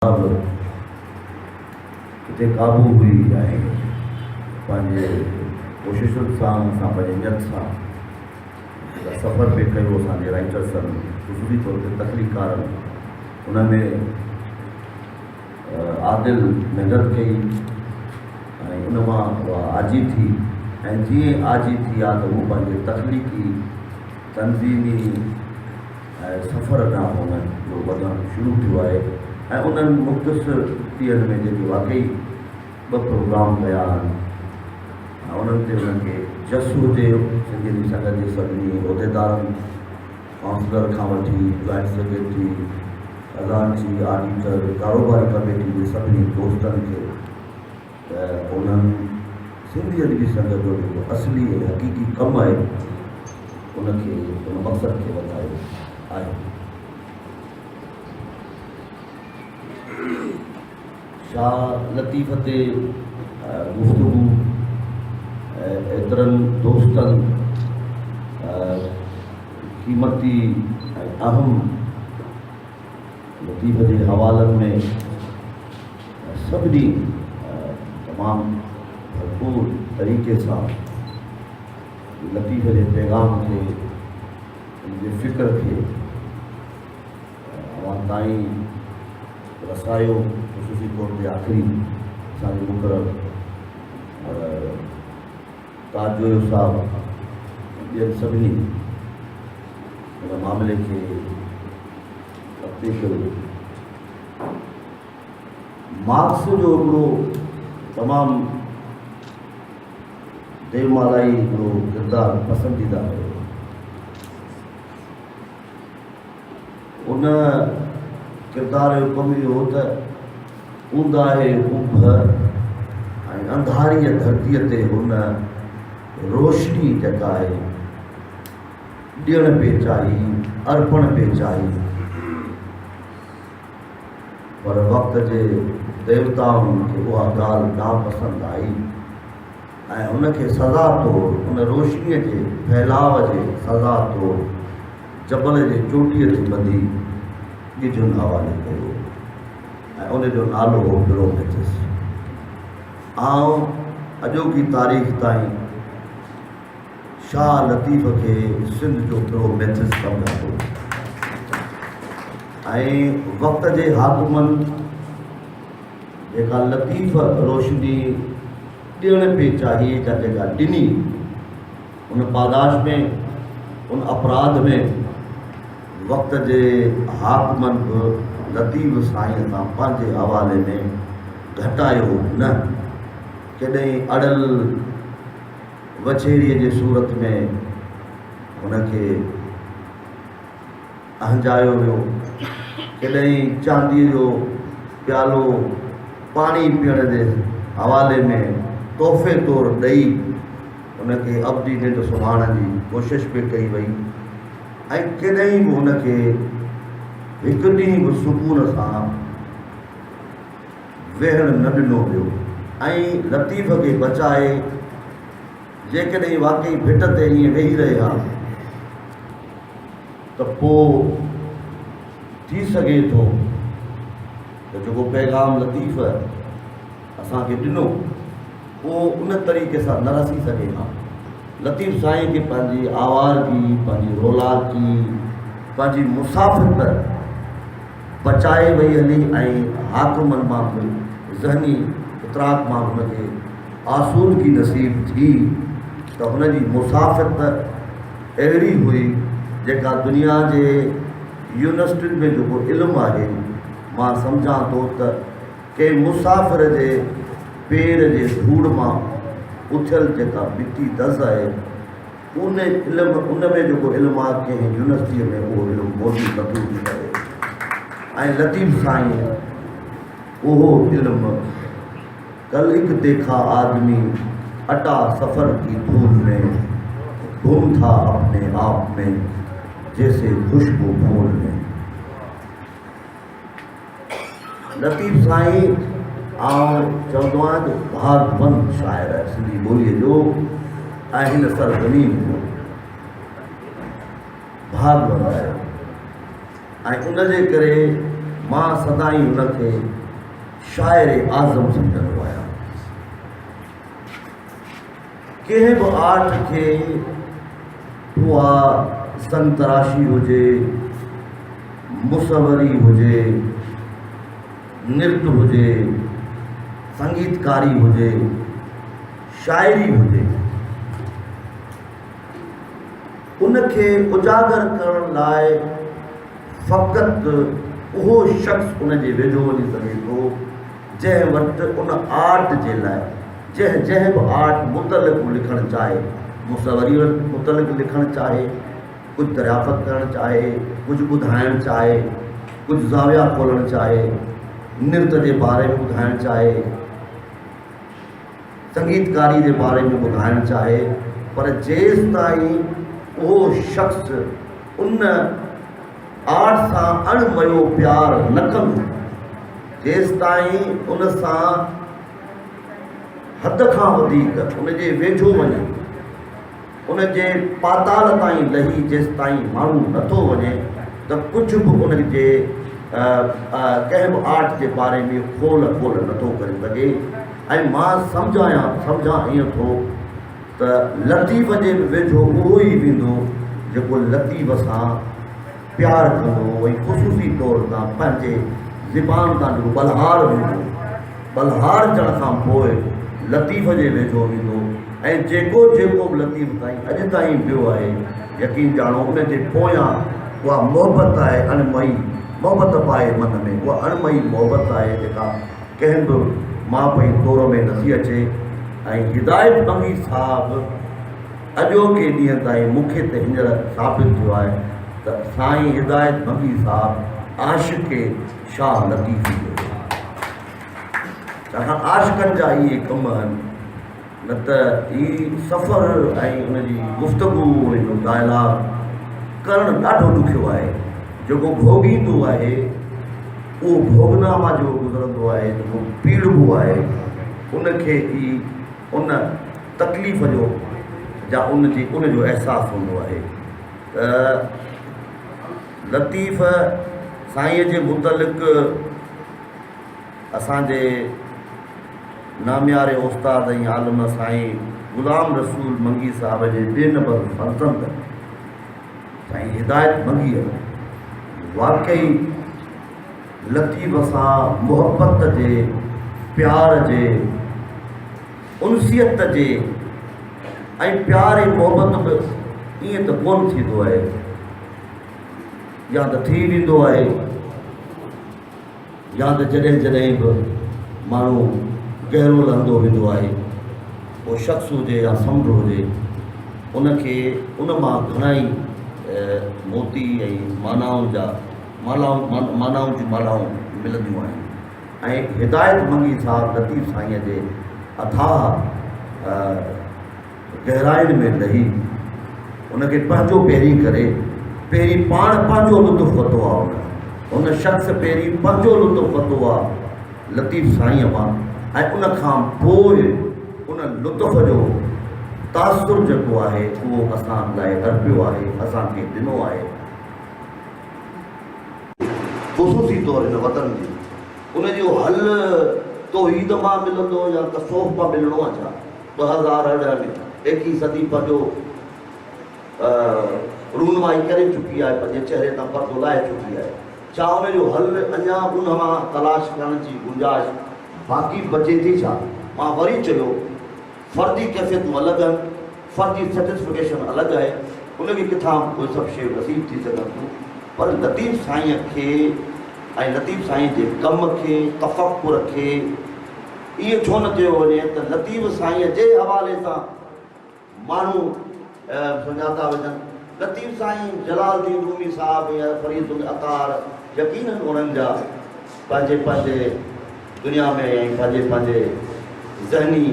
अब किथे काबू हुई आहे पंहिंजे कोशिशुनि सां असां पंहिंजे नियत सां सफ़र पे कयो असांजे राइटर्स आहिनि ख़ुशूसी तौर ते तख़लीकारनि उन में आदिल महिनत कई ऐं उन मां उहा आजी थी ऐं जीअं आजी थी आहे त उहो पंहिंजे तख़लीक़ी तंज़ीमी सफ़र ॾांहुं उन्हनि जो वधणु शुरू थियो आहे ऐं उन्हनि मुख़्तसिर ॾींहंनि में जेके वाक़ई 2 प्रोग्राम कया आहिनि ऐं उन्हनि ते उन्हनि खे जसु हुजे सिंधी संगत जे सभिनी उहिदेदारनि काउंसलर खां वठी जॉइंट सेक्रेटरी खज़ानची ऑडिटर कारोबारी कमेटी जे सभिनी दोस्तनि खे त उन्हनि सिंधी अदबी संगत जो जेको असली ऐं हक़ीक़ी कमु आहे उनखे उन मक़सद खे वधायो आहे। शाह लतीफ़ ते गुफ़्तगू एतिरनि दोस्तनि क़ीमती ऐं अहम लतीफ़ जे हवालनि में सभिनी तमामु भरपूर तरीक़े सां लतीफ़ जे पैगाम खे उनजे फ़िक्र खे अवां ताईं रसायो ख़ुशूसी तौर ते आख़िरी असांजे मुक़ररु ताजोयो साहब ॿियनि सभिनी उन मामले खे अॻिते कयो। मार्क्स जो हिकिड़ो तमामु देवमालाई हिकिड़ो किरदारु पसंदीदा हुयो। उन किरदार जो कमु इहो हो त ऊंदा आहे उभ ऐं अंधारीअ धरतीअ ते हुन रोशनी जेका आहे ॾियण पे चाही अर्पण पे चाही पर वक़्त जे देवताउनि खे उहा ॻाल्हि नापसंदि आई ऐं उनखे सज़ा तौरु उन रोशनीअ जे फैलाव जे सज़ा तौरु जबल जे चोटीअ ते ॿधी ॻिजुनि हवाले कयो ऐं उनजो नालो हो प्रोमेथिस। आउं अॼोकी तारीख़ ताईं शाह लतीफ़ खे सिंध जो प्रोमेथिस सम्झां थो ऐं वक़्त जे हाकुमनि जेका लतीफ़ रोशनी ॾियण पे चाहिए जा जेका ॾिनी उन पादाश में उन अपराध में वक़्त जे हाकुमनि बि लतीफ़ साईं सां पंहिंजे हवाले में घटायो न कॾहिं अड़ल वछेरीअ जे सूरत में हुनखे अहंजायो वियो कॾहिं चांदीअ जो प्यालो पाणी पीअण जे हवाले में तोहफ़े तौरु ॾेई उनखे अबदी निंड सुम्हारण जी कोशिशि पे कई वई ऐं कॾहिं बि हुनखे हिकु ॾींहुं बि सुकून सां वेहण न ॾिनो वियो ऐं लतीफ़ खे बचाए जेकॾहिं वाक़ई भिट ते ईअं वेही रहिया त पोइ थी सघे थो त जेको पैगाम लतीफ़ असांखे ॾिनो उहो उन तरीक़े सां न रसी सघे हा। लतीफ़ साईं खे पंहिंजी आवारगी पंहिंजी रोलाकी पंहिंजी मुसाफ़ित बचाए वई हली ऐं हाकुमनि मां बि ज़हनी इतराक मां हुनखे आसूदगी नसीब थी त हुनजी मुसाफ़ित अहिड़ी हुई जेका दुनिया जे यूनिवर्सिटियुनि में जेको इल्मु आहे मां सम्झां थो त कंहिं मुसाफ़िर जे पेर जे धूड़ मां उथियल जेका मिटी दज़ आहे उन इल्मु उन में जेको इल्मु आहे कंहिं यूनिवर्सिटीअ में उहो इल्मु मौजूदु नथो थी सघे ऐं लतीफ़ साईं उहो इल्मु कल एक देखा आदमी अटा सफ़र की धूल में घूम था अपने आप में जैसे खुशबू फूल में। लतीफ़ साईं आउं चवंदो आहियां त भागवंत शाइर आहे सिंधी ॿोलीअ जो ऐं हिन सरज़मीन जो भागवंत आहे ऐं उनजे करे मां सदाई हुनखे शाइर आज़म सम्झंदो आहियां। कंहिं बि आर्ट खे उहा संतराशी हुजे, मुसवरी हुजे, नृत्य हुजे, संगीतकारी हुजे, शाइरी हुजे, उनखे उजागर करण लाइ फ़क़ति उहो शख़्स उनजे वेझो वञी सघे थो जंहिं वटि उन आर्ट जे लाइ जंहिं बि आर्ट मुतलिक़ लिखणु चाहे, मुसवरी मुतलिक़ लिखणु चाहे, कुझु दरियाफ़त करणु चाहे, कुझु ॿुधाइणु चाहे, कुझु ज़ाविया खोलणु चाहे, नृत्य जे बारे में ॿुधाइणु चाहे, संगीतकारी जे बारे में ॿुधाइणु चाहे, पर जेसि ताईं उहो शख़्स उन आर्ट सां अणमयो प्यार न कंदो, जेसि ताईं उन सां हद खां वधीक उनजे वेझो वञे, उनजे पाताल ताईं लही जेसि ताईं माण्हू नथो वञे त कुझु बि उनजे कंहिं बि आर्ट जे बारे में खोल नथो करे सघे। ऐं मां सम्झां ईअं थो त लतीफ़ जे वेझो उहो ई वेंदो जेको लतीफ़ सां प्यार कंदो, ऐं ख़ुशूसी तौर सां पंहिंजे ज़बान तां जो बलहार वेंदो, बलहार थियण खां पोइ लतीफ़ जे वेझो वेंदो। ऐं जेको बि लतीफ़ ताईं अॼु ताईं पियो आहे, यकीन ॼाणो उनजे पोयां उहा मोहबत आहे, अणमई मोहबत पाए मन में, उहा अणमई मोहबत आहे जेका कंहिं बि माउ पीउ तौर में नथी अचे। ऐं हिदायत मंगी साहिबु अॼोके ॾींहं ताईं मूंखे त हींअर साबित थियो आहे त साईं हिदायत मंगी साहिबु आशिक़ शाह लतीफ़ जो, छाकाणि आशिक़नि जा इहे कम आहिनि, न त ही सफ़र ऐं उनजी गुफ़्तगू जो डायलॉग करणु ॾाढो ॾुखियो आहे। जेको भोॻींदो आहे उहो भोगनामा जो गुज़रंदो आहे, जेको पीड़िबो आहे उनखे ई उन तकलीफ़ जो या उनजो अहसासु हूंदो आहे। त लतीफ़ साईंअ जे मुतलिक़ असांजे नामियारे उस्ताद ऐं आलम साईं ग़ुलाम रसूल मंगी साहिब जे ॿिए नंबर फर्ज़ंद साईं हिदायत मंगीअ वाक़ई लतीफ़ सां मुहबत जे, प्यार जे, उनसियत जे, ऐं प्यार ऐं मोहबत बि ईअं त कोन थींदो आहे, या त थी वेंदो आहे, या त जॾहिं बि माण्हू गहिरो लहंदो वेंदो आहे, उहो शख़्स हुजे या समुंड हुजे, उनखे उन मां घणाई मोती ऐं मानाउनि जूं मालाऊं मिलंदियूं आहिनि। ऐं हिदायत मंगी साहिबु लतीफ़ साईंअ जे अथाह गहराइनि में लही उनखे पंहिंजो पहिरीं पाण पंहिंजो लुत्फ़ वरितो आहे, उन शख़्स पहिरीं पंहिंजो लुत्फ़ वरितो आहे लतीफ़ साईंअ मां, ऐं उन खां पोइ उन लुत्फ़ जो तासुर जेको आहे उहो असां लाइ अर्पियो आहे, असांखे ॾिनो आहे। ख़ुशूसी तौरु हिन वतन जी उनजो हल तौहीद मां मिलंदो या तसौफ़ मां मिलणो आहे छा? 2018 में 21 सदी पंहिंजो रूनमाई करे चुकी आहे, पंहिंजे चहिरे तां पर्दो लाहे चुकी आहे। छा उनजो हल अञा उन मां तलाश करण जी गुंजाइश बाक़ी बचे थी छा? मां वरी चयो फ़र्दी कैफ़ियतूं अलॻि आहिनि, फ़र्दी सेटिस्फिकेशन अलॻि आहे, उनखे किथां उहे सभु शयूं नसीब थी सघनि थियूं, पर लतीफ़ साईंअ खे ऐं लतीफ़ साईं जे कम खे, तफ़क्कुर खे इहो छो न चयो वञे त लतीफ़ साईंअ जे हवाले सां माण्हू सुञाता वञनि। लतीफ़ साईं जलालुद्दीन रूमी साहिबु या फरीदुल अतार यकीननि उन्हनि जा पंहिंजे दुनिया में ऐं पंहिंजे ज़हनी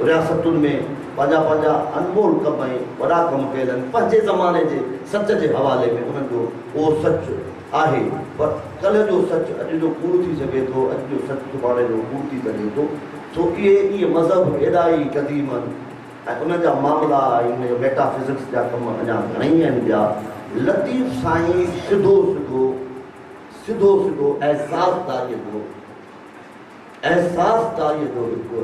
रियासतुनि में पंहिंजा अनमोल कम ऐं वॾा कम कयल आहिनि। पंहिंजे ज़माने जे सच जे हवाले में उन्हनि जो उहो सच आहे, पर कल्ह जो सच अॼु जो कूड़ थी सघे थो, अॼु जो सच सुभाणे जो कूड़ थी सघे थो। छो इहे मज़हब एॾा ई क़दीम आहिनि ऐं उन जा मामला इन मेटाफिज़िक्स जा कम अञा घणेई आहिनि ॿिया। लतीफ़ साईं सिधो सिधो सिधो एहसासदारीअ जो हिकु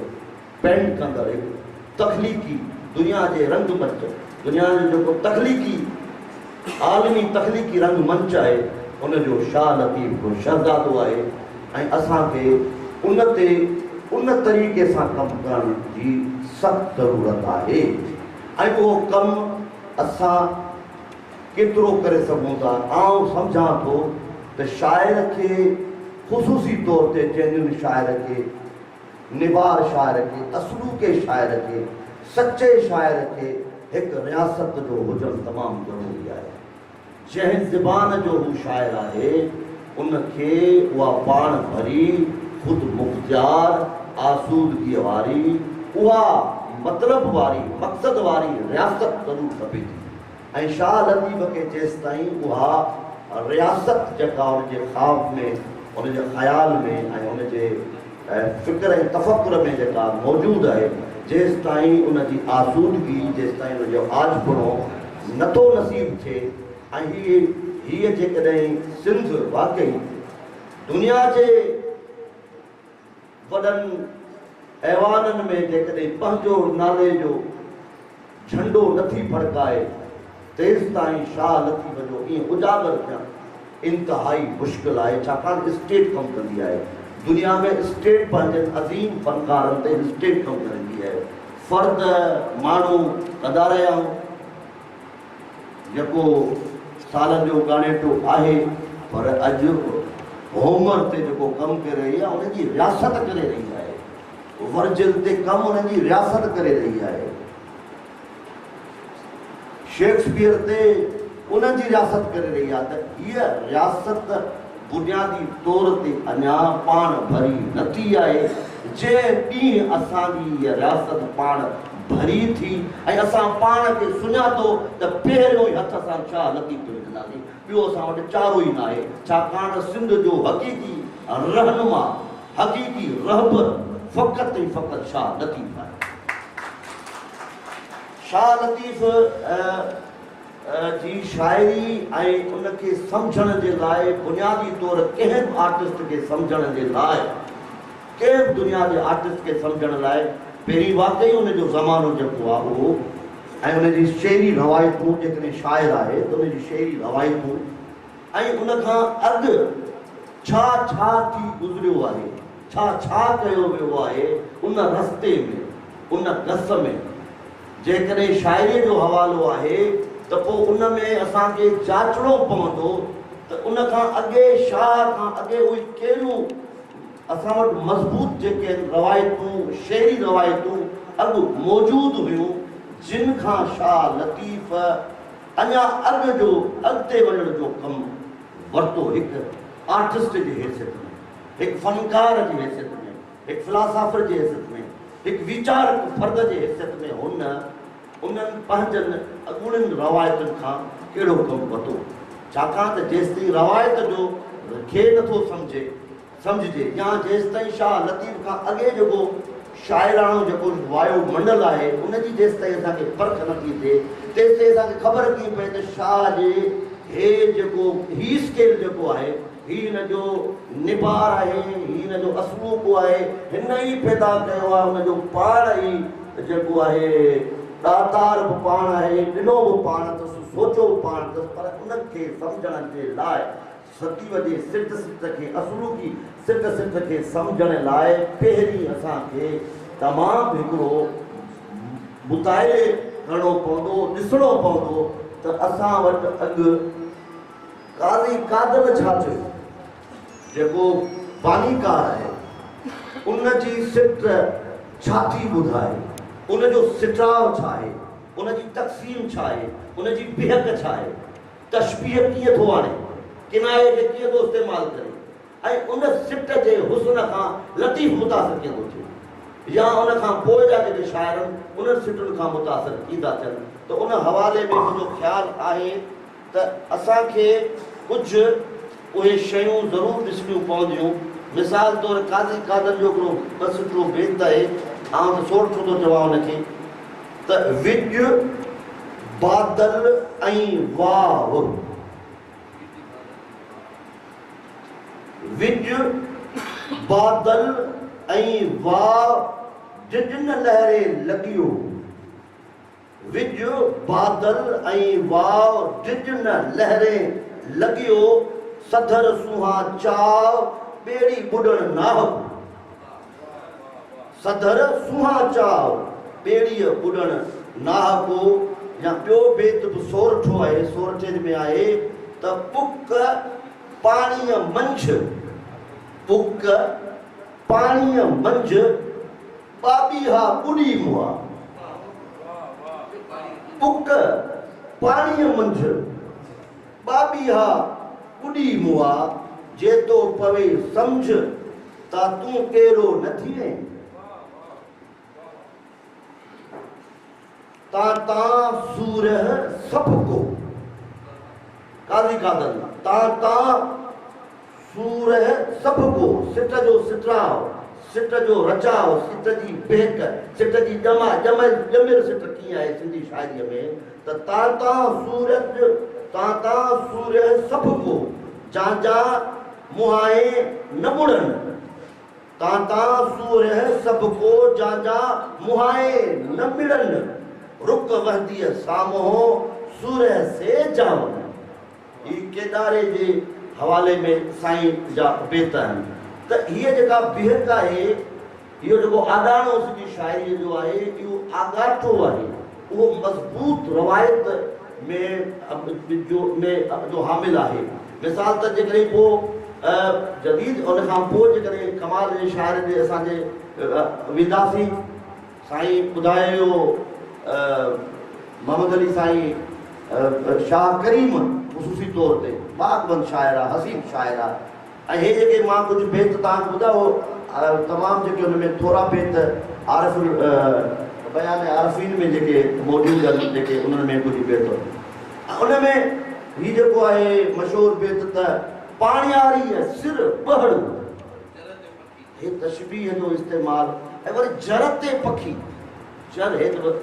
पेंट कंदड़ हिकु तख़लीक़ी दुनिया जे रंगमंच, दुनिया जो जेको तख़लीक़ी आलमी तख़लीक़ी रंगमंच आहे उनजो शाह लतीफ़ जो शहज़ादो आहे। ऐं असांखे उन तरीक़े सां कमु करण जी सख़्तु ज़रूरत आहे। ऐं उहो कमु असां केतिरो करे सघूं था। आउं सम्झां थो त शाइर खे ख़ुसूसी तौर ते जेन्युइन शाइर खे, निबार शाइर खे, असलूके शाइर खे, सचे शाइर खे हिकु रियासत जो हुजणु तमामु ज़रूरी आहे। जंहिं ज़बान जो हू शाइर आहे उनखे उहा पाण भरी ख़ुदि मुख़्तियार आसूदगीअ वारी, उहा मतिलब वारी, मक़सद वारी रियासत ज़रूरु खपे थी। ऐं शाह लतीफ़ खे जेसि ताईं उहा रियासत जेका उनजे ख़्वाब में, उनजे ख़्याल में ऐं उनजे फ़िक्र ऐं तफ़क्कुर में जेका मौजूदु आहे, जेसि ताईं उनजी आसूदगी, जेसि ताईं उनजो आजपुणो नथो नसीब थिए। ऐं हीअ जेकॾहिं सिंध वाक़ई दुनिया जे वॾनि ऐवाननि में जेकॾहिं पंहिंजो नाले जो झंडो नथी फड़काए, तेसि ताईं शाह लतीफ़ जो ईअं उजागर थियणु इंतिहाई मुश्किल आहे। छाकाणि स्टेट कमु कंदी आहे दुनिया में, स्टेट पंहिंजनि अज़ीम फ़नकारनि ते स्टेट कमु कंदी आहे। फ़र्द माण्हू कंदा रहिया जेको सालनि जो ॻाणेटो आहे, पर अॼु होमर ते जेको कमु करे रही आहे उनजी रियासत करे रही आहे। वर्जिल ते कमु उनजी रियासत करे रही आहे। शेक्सपियर ते उनजी रियासत करे रही आहे। त हीअ रियासत बुनियादी तौर ते अञा पाण भरी नथी आहे। जंहिं ॾींहुं असांजी हीअ रियासत पाण भरी थी ऐं असां पाण खे सुञातो त पहिरियों ई हथ सां शाह लतीफ़ खे विझंदासीं। ॿियो असां वटि चारो ई न आहे। छाकाणि सिंध जो हक़ीक़ी रहनुमा, हक़ीक़ी रहबर फ़क़ति ऐं फ़क़ति शाह लतीफ़ आहे। शाह लतीफ़ जी शाइरी ऐं उनखे सम्झण जे लाइ, बुनियादी तौर कंहिं बि आर्टिस्ट खे सम्झण जे लाइ, कंहिं बि दुनिया जे आर्टिस्ट खे सम्झण लाइ पहिरीं वाक़ई उनजो ज़मानो जेको आहे उहो, ऐं उनजी शेरी रवायतूं, जेकॾहिं शाइर आहे त उनजी शेरी रवायतूं, ऐं उनखां अॻु छा छा थी गुज़रियो आहे, छा छा कयो वियो आहे उन रस्ते में, उन गस में। जेकॾहिं शाइरीअ जो हवालो आहे त पोइ उन में असांखे जाचणो पवंदो त उनखां अॻे, शाह खां अॻे उहे कहिड़ियूं असां वटि मज़बूत जेके आहिनि रवायतूं, शेरी रवायतूं अॻु मौजूदु हुयूं, जिन खां शाह लतीफ़ अञा अॻिते वञण जो कमु वरितो। हिकु आर्टिस्ट जी हैसियत में, हिकु फ़नकार जी हैसियत में, हिकु फिलासफ़र जी हैसियत में, हिकु वीचारक फ़र्द जी हैसियत में उन्हनि पंहिंजनि अॻूणियुनि रवायतुनि खां कहिड़ो कमु वरितो। छाकाणि त जेसि ताईं रवायत जो खे नथो सम्झिजे या जेसि ताईं शाह लतीफ़ खां अॻे जेको शाइराणो जेको वायो मंडल आहे उनजी जेसि ताईं असांखे फ़र्क़ु नथी थिए, तेसि ताईं असांखे ख़बर कीअं पए त शाह जे ही स्केल जेको आहे, ही हिनजो निबार आहे, ही हिनजो असलूक आहे, हिन ई पैदा कयो आहे। हुनजो पाण ई जेको आहे दातार बि पाण आहे, ॾिनो बि पाण अथसि, सोचो बि पाण अथसि। पर उनखे सम्झण जे लाइ, सतीव जे सिट खे, असलूकी सिट खे सम्झण लाइ पहिरीं असांखे तमामु हिकिड़ो मुताइले करिणो पवंदो, ॾिसणो पवंदो त असां वटि अॼु क़ाज़ी कादर छा चयो, जेको बानीकार आहे, उनजी सिट छा थी ॿुधाए, उनजो सिटाव छा आहे, उनजी तक़सीम छा आहे, उनजी बिहक छा आहे, तशबीह कीअं थो आणे, किनाए खे कीअं थो इस्तेमालु करे, ऐं उन सिट जे हुस्न खां लतीफ़ मुतासिर कीअं थो थिए, या उन खां पोइ जा जेके शाइर उन्हनि सिटुनि खां मुतासिर थींदा थियनि। त उन हवाले में मुंहिंजो ख़्यालु आहे त असांखे कुझु उहे शयूं ज़रूरु ॾिसणियूं पवंदियूं। मिसाल तौरु क़ाज़ी कादर जो हिकिड़ो बसि हिकिड़ो बेत आहे, आउं त सोठ थो चवां हुनखे त विज बादल ऐं वाह विज बादल ऐं वाह ॾिॼन लहरे लॻियो विज बादल ऐं वाह ॾिॼन लहरे लॻियो सधर सुहा चाव ॿेड़ी ॿुॾण नाह सधर सुहा चाव ॿेड़ी ॿुॾण नाह को या ॿियो बेत बि सोरठो आहे सोरठे में आहे त पुक पाणीअ मंझि पुक पाणीअ मंझि ॿाॿीहा ॿुॾी मुआ पुक पाणीअ मंझि ॿाॿीहा ॿुॾी मुआ जेतो पवे सम्झ ता तूं कहिड़ो न थिए ता सूरह सबको काज़ी कादल ता सूरह सबको सिट जो सिटराव सिट जो रचाव सिट जी बेक सिट जी ॼमियल सिट कीअं आहे सिंधी शाइरीअ में त ता सूरह सबको जा मुहाए न मुड़न ता सूरह सबको जा मुहाए न मिड़न रुक वहदी सामो सूरह से जावन ई केदारे जे हवाले में साईं जा बेत आहिनि त हीअ जेका बिहक आहे इहो जेको आॾाणो सॼी शाइरीअ जो आहे इहो आगाठो आहे उहो मज़बूत रवायत में जो हामिल आहे मिसाल त जेकॾहिं पोइ जदीद उन खां पोइ जेकॾहिं कमाल जे शाइर जे असांजे वेंदासीं साईं ॿुधायो मोहम्मद अली साईं शाह करीम ख़ुसूसी तौर ते बाग़बंद शाइर आहे हसीन शाइर आहे ऐं हे जेके मां कुझु बेत तव्हांखे ॿुधायो तमामु जेके हुन में थोरा बेत आरिफ़ बयान आरिफ़ीन में जेके मौजूदु आहिनि जेके उन्हनि में कुझु बेत उन में हीउ जेको आहे मशहूरु बेत त पाणियारीअ सिर ॿहड़ो हे तशबीह जो इस्तेमालु ऐं वरी जर ते पखी जर हे त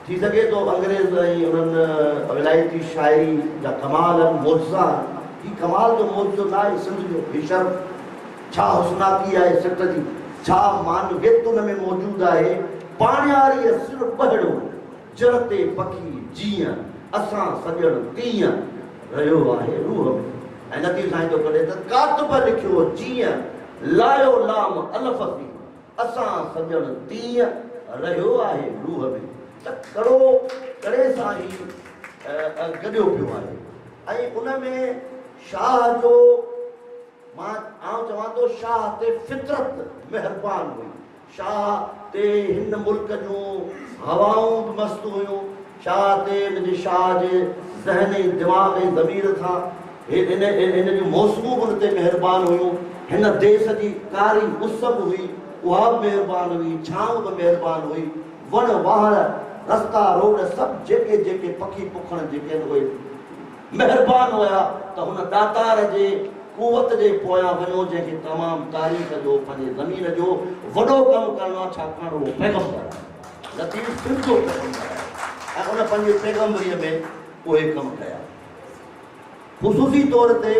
थी सघे थो अंग्रेज़ ऐं उन्हनि विलायती शाइरी जा कमाल मौज़ा ही कमाल जो मौज़ो न आहे सिंध जो बेशर्म छा हुस्नाकी आहे सिट जी छा मानवियत उन में मौजूदु आहे पाणियारीअ सिर ॿहड़ो जर ते पखी जीअं असां सॼण तीअं रहियो आहे रूह में ऐं नतीजो साईं थो करे त कातब लिखियो जीअं लायो लाम अलफ़ी असां सॼण तीअं रहियो आहे रूह में त कड़ो कड़े सां ई गॾियो पियो आहे ऐं उन में शाह जो मां चवां थो शाह ते फितरत महिरबान हुई शाह ते हिन मुल्क जूं हवाऊं बि मस्तु हुयूं शाह ते हिनजे शाह जे ज़हन ऐं दिमाग़ ऐं ज़मीर सां हिन जूं मौसमूं बि हुन ते महिरबान हुयूं हिन देश जी कारी उस बि हुई उहा बि महिरबान हुई छांव बि महिरबान हुई वण वहाड़ रस्ता रोड सभु जेके जेके पखी पुखण जेके आहिनि उहे महिरबान हुया त हुन दातार जे कुवत जे पोयां वञो जंहिंखे तमामु तारीख़ जो पंहिंजे ज़मीन जो वॾो कमु करणो आहे छाकाणि उहो पैगम्बर आहे लतीफ़ सिंधो पैगम्बर आहे ऐं उन पंहिंजे पैगम्बरीअ में उहे कमु कया ख़ुसूसी तौर ते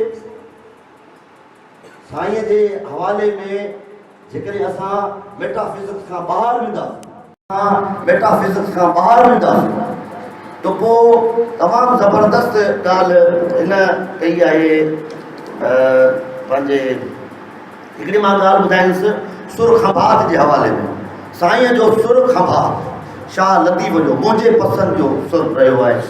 साईं जे हवाले में जेकॾहिं असां मेटाफिज़िक्स खां ॿाहिरि वेंदासीं मेटाफिज़िक्स खां ॿाहिरि वेंदासीं त पोइ तमामु ज़बरदस्त ॻाल्हि हिन कई आहे पंहिंजे हिकिड़ी मां ॻाल्हि ॿुधाईंदुसि सुर खंभात जे हवाले में साईं जो सुर खंभात शाह लतीफ़ जो मुंहिंजे पसंदि जो सुर रहियो आहे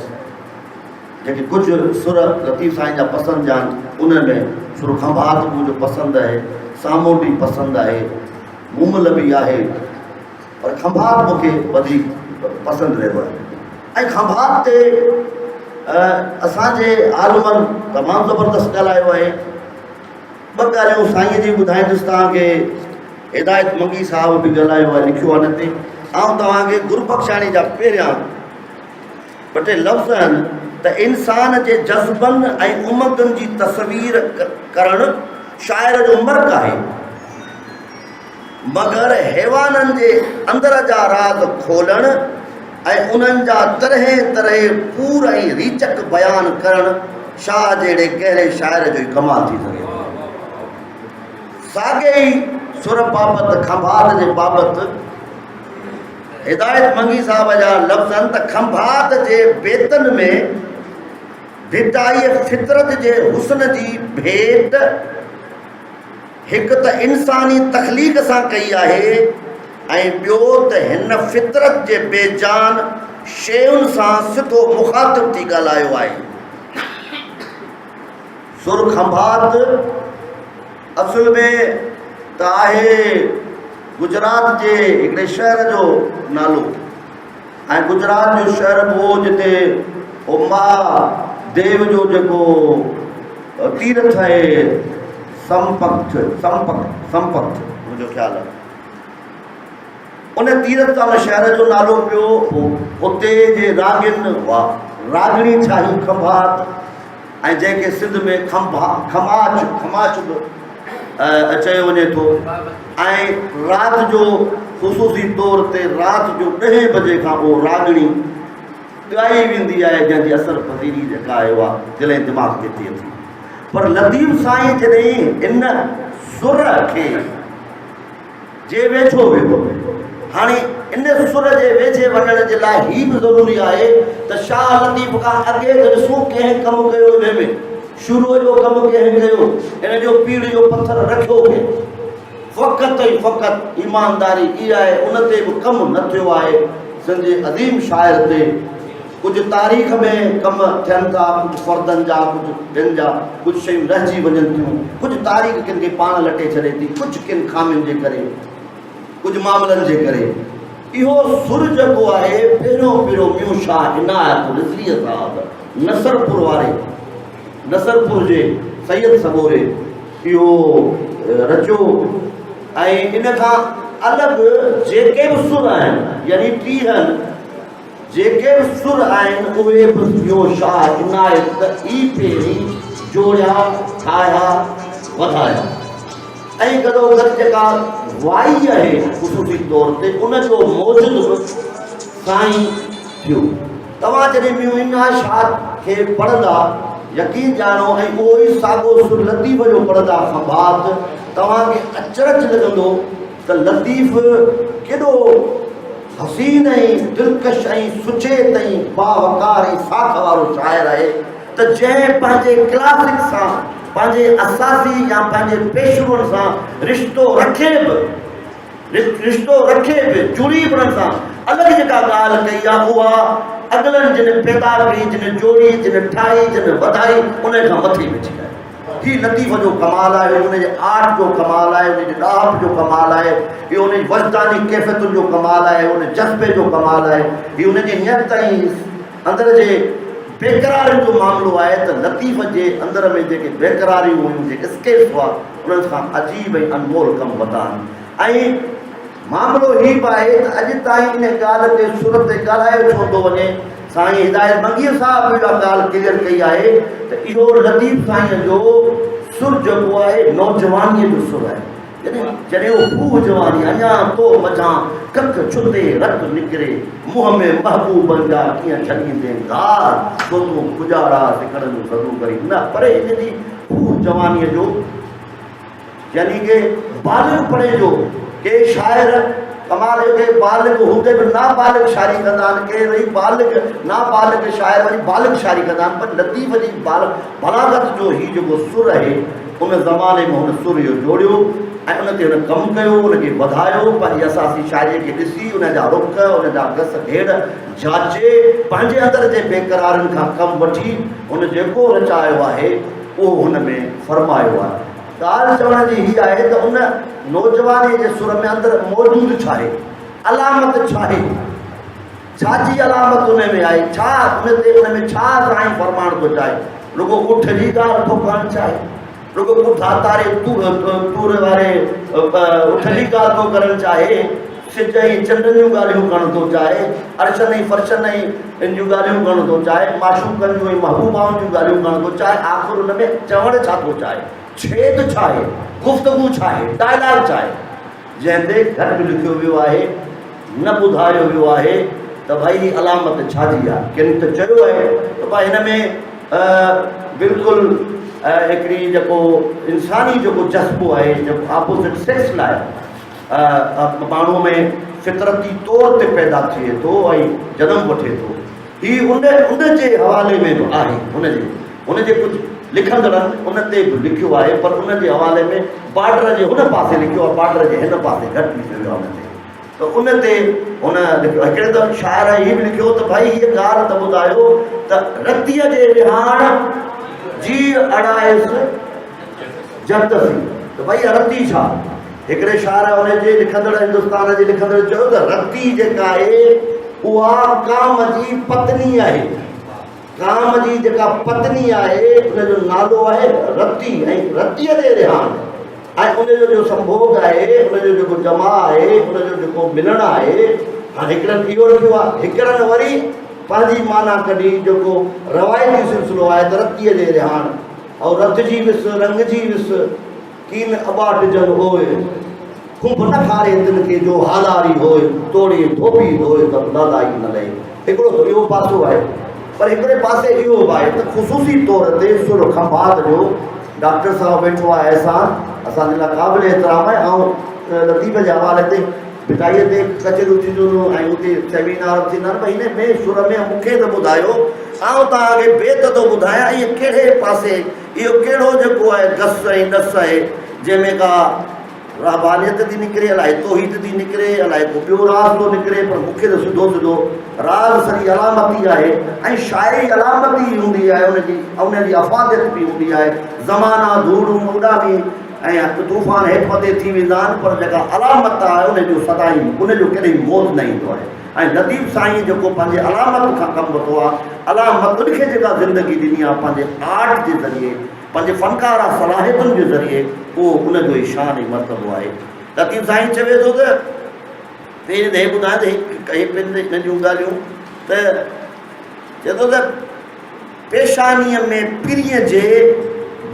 जेके कुझु सुर लतीफ़ साईं जा पसंदि जा आहिनि उन में सुर खंभात मुंहिंजो पसंदि आहे सामूंडी पसंदि आहे मुमल बि आहे पर खंभात मूंखे वधीक पसंदि रहियो आहे ऐं खंभात ते असांजे आलमनि तमामु ज़बरदस्त ॻाल्हायो आहे ॿ ॻाल्हियूं साईं जी ॿुधाईंदुसि तव्हांखे हिदायत मंगी साहब बि ॻाल्हायो आहे लिखियो आहे हिन ते ऐं तव्हांखे गुरुबख्शाणी जा पहिरियां ॿ टे लफ़्ज़ आहिनि त इंसान जे जज़्बनि ऐं उमंगनि जी तस्वीर करणु शाइर जो मर्क आहे मगर हैवाननि जे अंदर जा राज़ खोलणु ऐं उन्हनि जा तरह तरह पूर ऐं रीचक बयानु करणु शाह जहिड़े कहिड़े शाइर जो ई कमाल थी सघे साॻे ई सुर बाबति खंभात जे बाबति हिदायत मंगी साहब जा लफ़्ज़ आहिनि त खंभात जे बेतन में भिटाई फितरत जे हुस्न जी भेट हिकु त इंसानी तख़लीक़ सां कई आहे ऐं ॿियो त हिन फितरत जे बेजान शयुनि सां सिधो मुखातिब थी ॻाल्हायो आहे। सुर खंभात असुल में त आहे गुजरात जे हिकिड़े शहर जो नालो ऐं गुजरात जो शहर हो जिते महादेव जो जेको तीर्थ आहे संपत मुंहिंजो ख़्यालु आहे उन तीर्थ स्थान शहर जो नालो पियो हुते जे रागिन हुआ रागणी ठाही खंभात ऐं जंहिंखे सिंध में खमाच बि चयो वञे थो। ऐं राति जो ख़ुशूसी तौर ते राति जो 10 बजे खां पोइ रागणी ॻाई वेंदी आहे जंहिंजी असर पज़ीरी जेका आहे उहा दिलि ऐं दिमाग़ ते थिए थी। पर लतीफ़ साईं जॾहिं इन सुर खे जे वेझो वेठो हाणे इन सुर जे वेझे वञण जे लाइ ही बि ज़रूरी आहे त शाह लतीफ़ खां अॻे ॾिसूं कंहिं कमु कयो हिन में शुरूअ जो कमु कंहिं कयो हिन जो पीढ़ जो पथर रखियो के फ़क़ति ई फ़क़ति ईमानदारी इहा आहे उन ते बि कमु न थियो आहे। सिंध जे अज़ीम शाइर ते कुझु तारीख़ में कमु थियनि था कुझु फ़र्दनि जा कुझु ॿियनि जा कुझु शयूं रहिजी वञनि थियूं कुझु तारीख़ किन खे पाण लटे छॾे थी कुझु किन खामियुनि जे करे कुझु मामलनि जे करे। इहो सुर जेको आहे पहिरियों म्यूं शाह इनायत रिज़वीअ साहब नसरपुर जे सैयद सबोरे इहो रचियो ऐं इन खां अलॻि जेके बि सुर आहिनि यानी 30 जेके बि सुर आहिनि उहे बि म्यूं शाह इनायत ई पहिरीं जोड़िया ठाहिया वधाया ऐं गॾोगॾु जेका वाई आहे ख़ुशूसी तौर ते उनजो मौजूदु बि साईं थियो। तव्हां जॾहिं म्यूं इना शाह खे पढ़ंदा यकीन ॼाणो ऐं उहो ई साॻियो सुर लतीफ़ जो पढ़ंदा खंभात तव्हांखे अचरज लॻंदो त लतीफ़ केॾो हसीन ऐं दिलकश ऐं सुचे ताईं बावकार ऐं साख वारो शाइर आहे त जंहिं पंहिंजे क्लासिक सां पंहिंजे असासी या पंहिंजे पेशरुनि सां रिश्तो रखे बि जुड़ी बि सां अलॻि जेका ॻाल्हि कई आहे उहा अॻिलनि जिन पैदा कई जिन जोड़ी जिन ठाही जिन वधाई उन खां मथे विझी आहे। ही लतीफ़ जो कमाल आहे उनजे आर्ट जो कमाल आहे उनजे ॾाप जो कमाल आहे इहो उनजी वजदानी कैफ़ियतुनि जो कमाल आहे उन जज़्बे जो कमाल आहे इहो उनजी हींअर ताईं अंदर जे बेक़रारियुनि जो मामिलो आहे त लतीफ़ जे अंदर में जेके बेक़रारियूं हुयूं जेके स्केप्स हुआ उन्हनि खां अजीब ऐं अनमोल कमु वधा आहिनि। ऐं मामिलो ही बि आहे त अॼु ताईं इन ॻाल्हि ते सुर ते ॻाल्हायो छो थो वञे साईं हिदायत मंगीअ साहब बि इहा ॻाल्हि क्लियर कई आहे त इहो लतीफ़ साईं जो सुर जेको आहे नौजवानीअ जो सुर आहे जॾहिं उहो भू जवानी अञा तो मझां कख छुते रत निकिरे मुंहं में महबूबनि जा कीअं छॾींदे गार तो तूं गुजारा सिकड़नि सदू करी न पर इन जी भू जवानीअ जो यानी कि बालिग पढ़े जो के शाइर कमाल के बालिग हूंदे बि नाबालिग शायरी कंदा आहिनि के वरी बालिग नाबालिग शाइर वरी बालिग शायरी कंदा आहिनि पर लतीफ़ जी बलागत जो ही जेको सुर आहे उन ज़माने में हुन सुर इहो जोड़ियो ऐं उन ते हुन कमु कयो उनखे वधायो पंहिंजी असासी शाइरीअ खे ॾिसी उनजा रुख उनजा गस घेड़ जाचे पंहिंजे अंदर जे बेक़रारनि खां कमु वठी हुन जेको रचायो आहे उहो हुन में फरमायो आहे। ॻाल्हि चवण जी हीअ आहे त उन नौजवानी जे सुर में अंदरि मौजूदु छा आहे अलामत छा आहे छाजी अलामत उन में आहे छा उन ते उन में छा साईं फरमाइण थो चाहे रुगो उठ जी ॻाल्हि थो करणु चाहे रुगो उठा तारे तूर वारे उठ जी ॻाल्हि थो करणु चाहे सिज ऐं चंड जूं ॻाल्हियूं करणु थो चाहे अर्शनि ऐं फर्शनि ऐं इन जूं ॻाल्हियूं करणु थो चाहे माशूकनि जूं ऐं महबूबाउनि जूं ॻाल्हियूं करणु थो चाहे आख़िर हुन में चवणु छा थो चाहे छेद छा आहे गुफ़्तगू छा आहे डायलॉग छा आहे जंहिं ते घटि लिखियो वियो आहे न ॿुधायो वियो आहे त भई ही अलामत छाजी आहे किन त चयो आहे त भाई हिन में बिल्कुलु हिकिड़ी जेको इंसानी जेको जज़्बो आहे जेको आपोज़िट सेक्स लाइ माण्हूअ में फितरती तौर ते पैदा थिए थो ऐं जनमु वठे थो, हीउ उन जे हवाले में बि आहे। हुनजे कुझु लिखंदड़नि उन ते बि लिखियो आहे, पर उन जे हवाले में बॉर्डर जे हुन पासे लिखियो आहे, बॉर्डर जे हिन पासे घटि लिखियो वियो आहे उन ते। त उन ते हुन हिकिड़े त शाइर हीअ बि लिखियो त भाई हीअ ॻाल्हि त ॿुधायो त रतीअ जे विहाण जी अड़ाइसि जतसी, त भई रती छा? हिकिड़े शाइर हुनजे लिखंदड़ हिंदुस्तान जे लिखंदड़ चयो त रती जेका आहे उहा काम जी पत्नी आहे। काम जी जेका पत्नी आहे उनजो नालो आहे रती, ऐं रतीअ जे रिहाण ऐं उनजो जो संभोग आहे, उनजो जेको जमा आहे, उनजो जेको मिलणु आहे। हाणे हिकिड़नि इहो लिखियो आहे, हिकिड़नि वरी पंहिंजी माना कढी जेको रवायती सिलसिलो आहे त रतीअ जे रिहाण ऐं रत जी विस रंग जी विस कीन अबाट जन होए खुंभ न खारे तिन खे जो हालारी होए तोड़े धोबी धोए त लालाई न लहे। हिकिड़ो त इहो पासो आहे, पर हिकिड़े पासे इहो बि आहे त ख़ुशूसी तौर ते सुर खंभात जो डॉक्टर साहब वेठो आहे अहसान, असांजे लाइ क़ाबिल एतिराम आहे। ऐं लतीफ़ जे हवाले ते भिटाईअ ते कचरियूं थींदियूं ऐं उते सेमिनार थींदा आहिनि, भई हिन में सुर में मूंखे त ॿुधायो, आउं तव्हांखे बेत थो ॿुधायां इहे कहिड़े पासे इहो कहिड़ो जेको आहे गस ऐं नस आहे जंहिंमें का रहबानियत थी निकिरे, अलाए तौहीद थी निकिरे, अलाए को ॿियो राज़ थो निकिरे, पर मूंखे त सिधो सिधो राज़ सॼी अलामती आहे ऐं शाइरी अलामती हूंदी आहे, उनजी अफ़ादियत बि हूंदी आहे। ज़माना धूड़ उॾामी ऐं तूफ़ान हेठि मथे थी वेंदा आहिनि, पर जेका अलामत आहे उनजो सदाई उनजो कॾहिं मौत न ईंदो आहे। ऐं लतीफ़ साईं जेको पंहिंजे अलामत खां कमु वरितो आहे, अलामत उनखे जेका ज़िंदगी ॾिनी आहे पंहिंजे आर्ट जे ज़रिए, पंहिंजे फनकारा सलाहियतुनि जे ज़रिए, उहो उनजो ई शान ऐं मर्तबो आहे। लतीफ़ साईं चवे थो त पहिरीं त हे ॿुधाए त हिन जूं ॻाल्हियूं त चए थो त पेशानीअ में पिरीअ जे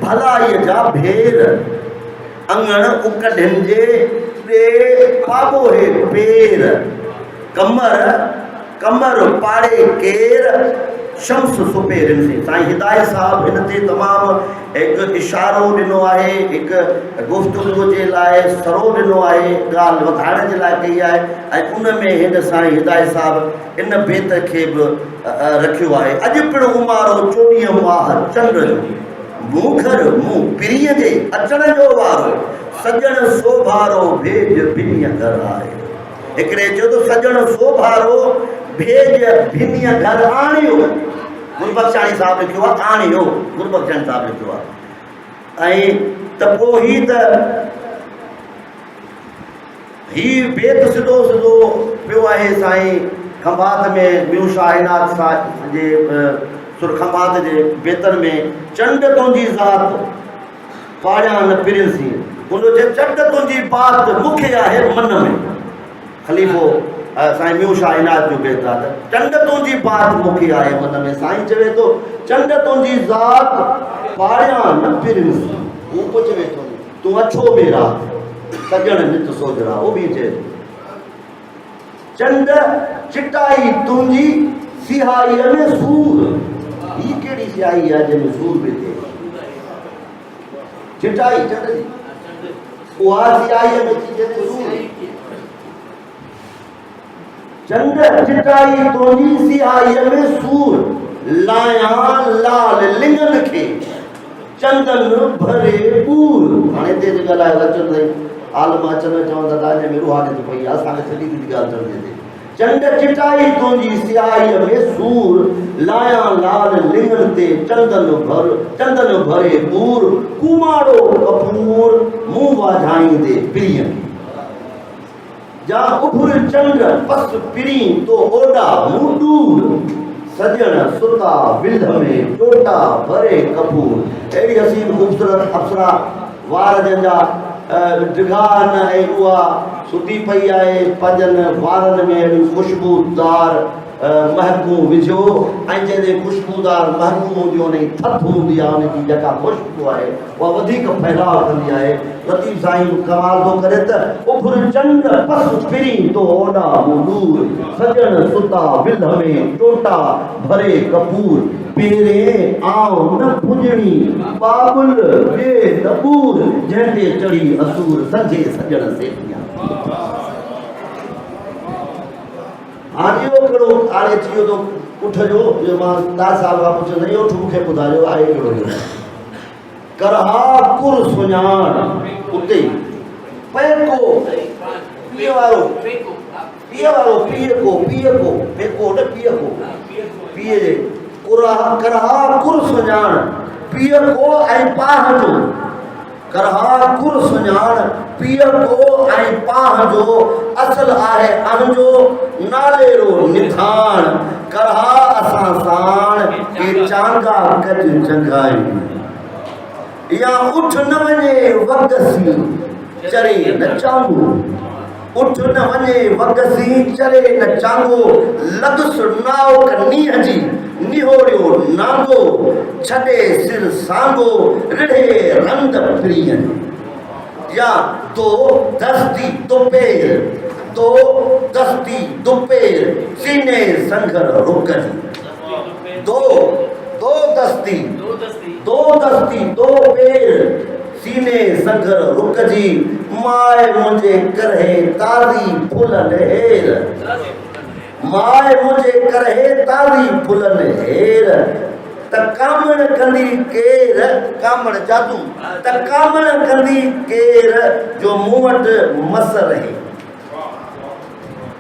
भलाईअ जा भेर अंगण उकढनि जे ॾे पाबो हे पेर कमर पाड़े केर शम्स सुपेरिन से। साईं हिदायत साहब हिन ते तमामु हिकु इशारो ॾिनो आहे, हिकु गुफ़्तगू जे लाइ सरो ॾिनो आहे, ॻाल्हि वधाइण जे लाइ कई आहे। ऐं उन में हिन साईं हिदायत साहब इन बेत खे बि रखियो आहे, अॼु पिणु उमारो 24 माह चंड जो मूंखर मूं पिरीअ जे अचण जो वारो सजण सोभारो भेज भिनीअ घर आहे। हिकिड़े चयो त सजण सोभारो भेज भिनीअ घर आणियो, गुरबख्शाणी साहब लिखियो आहे, आणियो गुरबख्शाणी साहब लिखियो आहे। ऐं त पोइ ही बेत सिधो सिधो पियो आहे साईं खंभात में ॿियूं शाइनात सां जे सुरखंभात जे बेतनि में चंड तुंहिंजी ज़ात पाड़ियां न पिरियसी, उन जे चंड तुंहिंजी बात मूंखे आहे मन में। ख़लीफ़ो साईं म्यू शाइनात जो बेत आहे त चंड तुंहिंजी बात मूंखे आहे मन में। साईं चवे थो चंड तुंहिंजी ज़ात पाड़ियां न पिरियसी, हू कुझु चवे थो तूं अछो बेरा सजण नित सोजरा, उहो बि चए चंड चिटाई तुंहिंजी सिहाईअ में सूर, ही कहिड़ी सियाही आहे जंहिंमें सूर बि थिए? चिटाई चंड जी उहा सियाहीअ में थी जंहिंमें सूर। चंड चिटाई तुंहिंजी सियाहीअ में सूर, लायां लाल लिंगन खे चंदन भरे पूर। हाणे हिते जी ॻाल्हि आहे अचनि ताईं आलम अचनि चवनि था हिन में रूहानियत पई आहे, असांखे सॼी ॻाल्हि चवंदी हिते। चंड चिटाई तुंहिंजी सियाहीअ में सूर, लायां लाल लिंगन ते चंदन भरे पूर, कुमारो कपूर मुंहुं वाझाईंदे पिरीअ खे। जा उभर चंड पस पिरी तो ओॾा मुंहुं दूर, सजण सुता विंध में चोटा भरे कपूर। अहिड़ी हसीन ख़ूबसूरत अप्सरा वार जंहिंजा डिघा न ऐं उहा सुती पई आहे पंजनि वारनि में अहिड़ी ख़ुशबूदार महकू विझो ऐं जंहिंजे ख़ुशबूदार महकू हूंदियूं उन जी थधि हूंदी आहे उनजी जेका ख़ुशबू आहे उहा वधीक फैलाव कंदी आहे। लतीफ़ साईं कमाल थो करे त उभर चंड पस फिरी तो ओॾा मूं सजण सुता बिल में टोटा भरे कपूर पेरे आओ न पुजणी बाबुल वे दबूर जंहिंते चढ़ी असूर संजे सजण सेठिया। हाणे इहो कहिड़ो हाणे थी वियो तो उठ जो जो मां दास साहिब खां पुछंदो इहो उठ मूंखे ॿुधायो आहे कहिड़ो इहो करहा कुर सुञाण उते पेको पीअ वारो पेको न पीअ जे करहा कुर सुञाण पीअ को ऐं पाह जो करहा कुर सुञाण पीअ को ऐं पाह जो असल आहे अणजो नालेरो निथाण करहा असां साण के चांगा कज जंगाई या उठ न वञे वगसी चरे न चांगो उठ न वञे वगसी चरे न चांगो लॻस नाव कनीह जी निहोरियो नांगो छॾे सिर सांगो रिढ़े रंग प्रियन या तो दस्ती दुपेर सीने संघर रुकजी दो दस्ती दोपेर सीने संघर रुकजी माए मुझे करहे ताज़ी फुलन हेर माए मुझे करहे ताज़ी फुलन हेर त कामण कंदी केर कामण जादू त कामण कंदी केर जो मूं वटि मस रहे।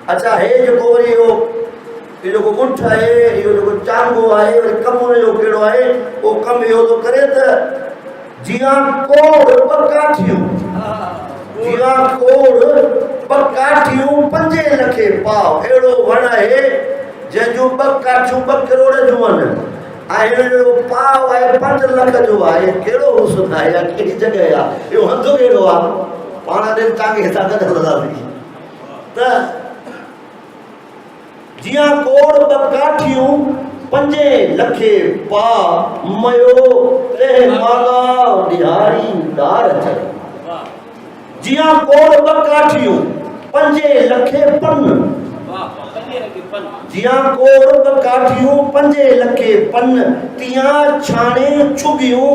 अच्छा हे जेको वरी इहो जेको उठ आहे इहो जेको चांगो आहे वरी कमु हुनजो कहिड़ो आहे उहो कमु इहो थो करे त जियां कोड़ ॿ काठियूं 5 लखे पाव अहिड़ो वण आहे जंहिंजूं 2 काठियूं 2 करोड़ जूं आहिनि ऐं हिन जो पाव आहे 5 लख जो आहे। कहिड़ो हुस्न आहे या कहिड़ी जॻह आहे इहो हंधु कहिड़ो आहे पाण ॾिन तव्हांखे हिसां गॾु हलंदासीं त जियां कोड़ 2 काठियूं 5 लखे पा मयो ते माला दिहाड़ी दार चढ़े जियां कोड़ 2 काठियूं 5 लखे पन जियां कोड़ 2 काठियूं 5 लखे पन तियां छाणे छुगियूं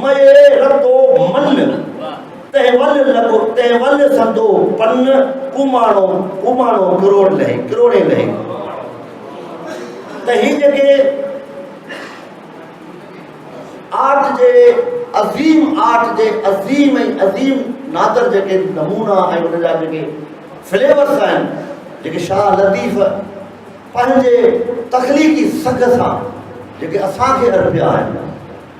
मये रतो मन तंहिंवल संदो पन कुमाणो करोड़े लहे त ही जेके आर्ट जे अज़ीम ऐं अज़ीम नादर जेके नमूना ऐं उन जा जेके फ्लेवर्स आहिनि जेके शाह लतीफ़ पंहिंजे तख़लीक़ी सघ सां जेके असांखे अर्पिया आहिनि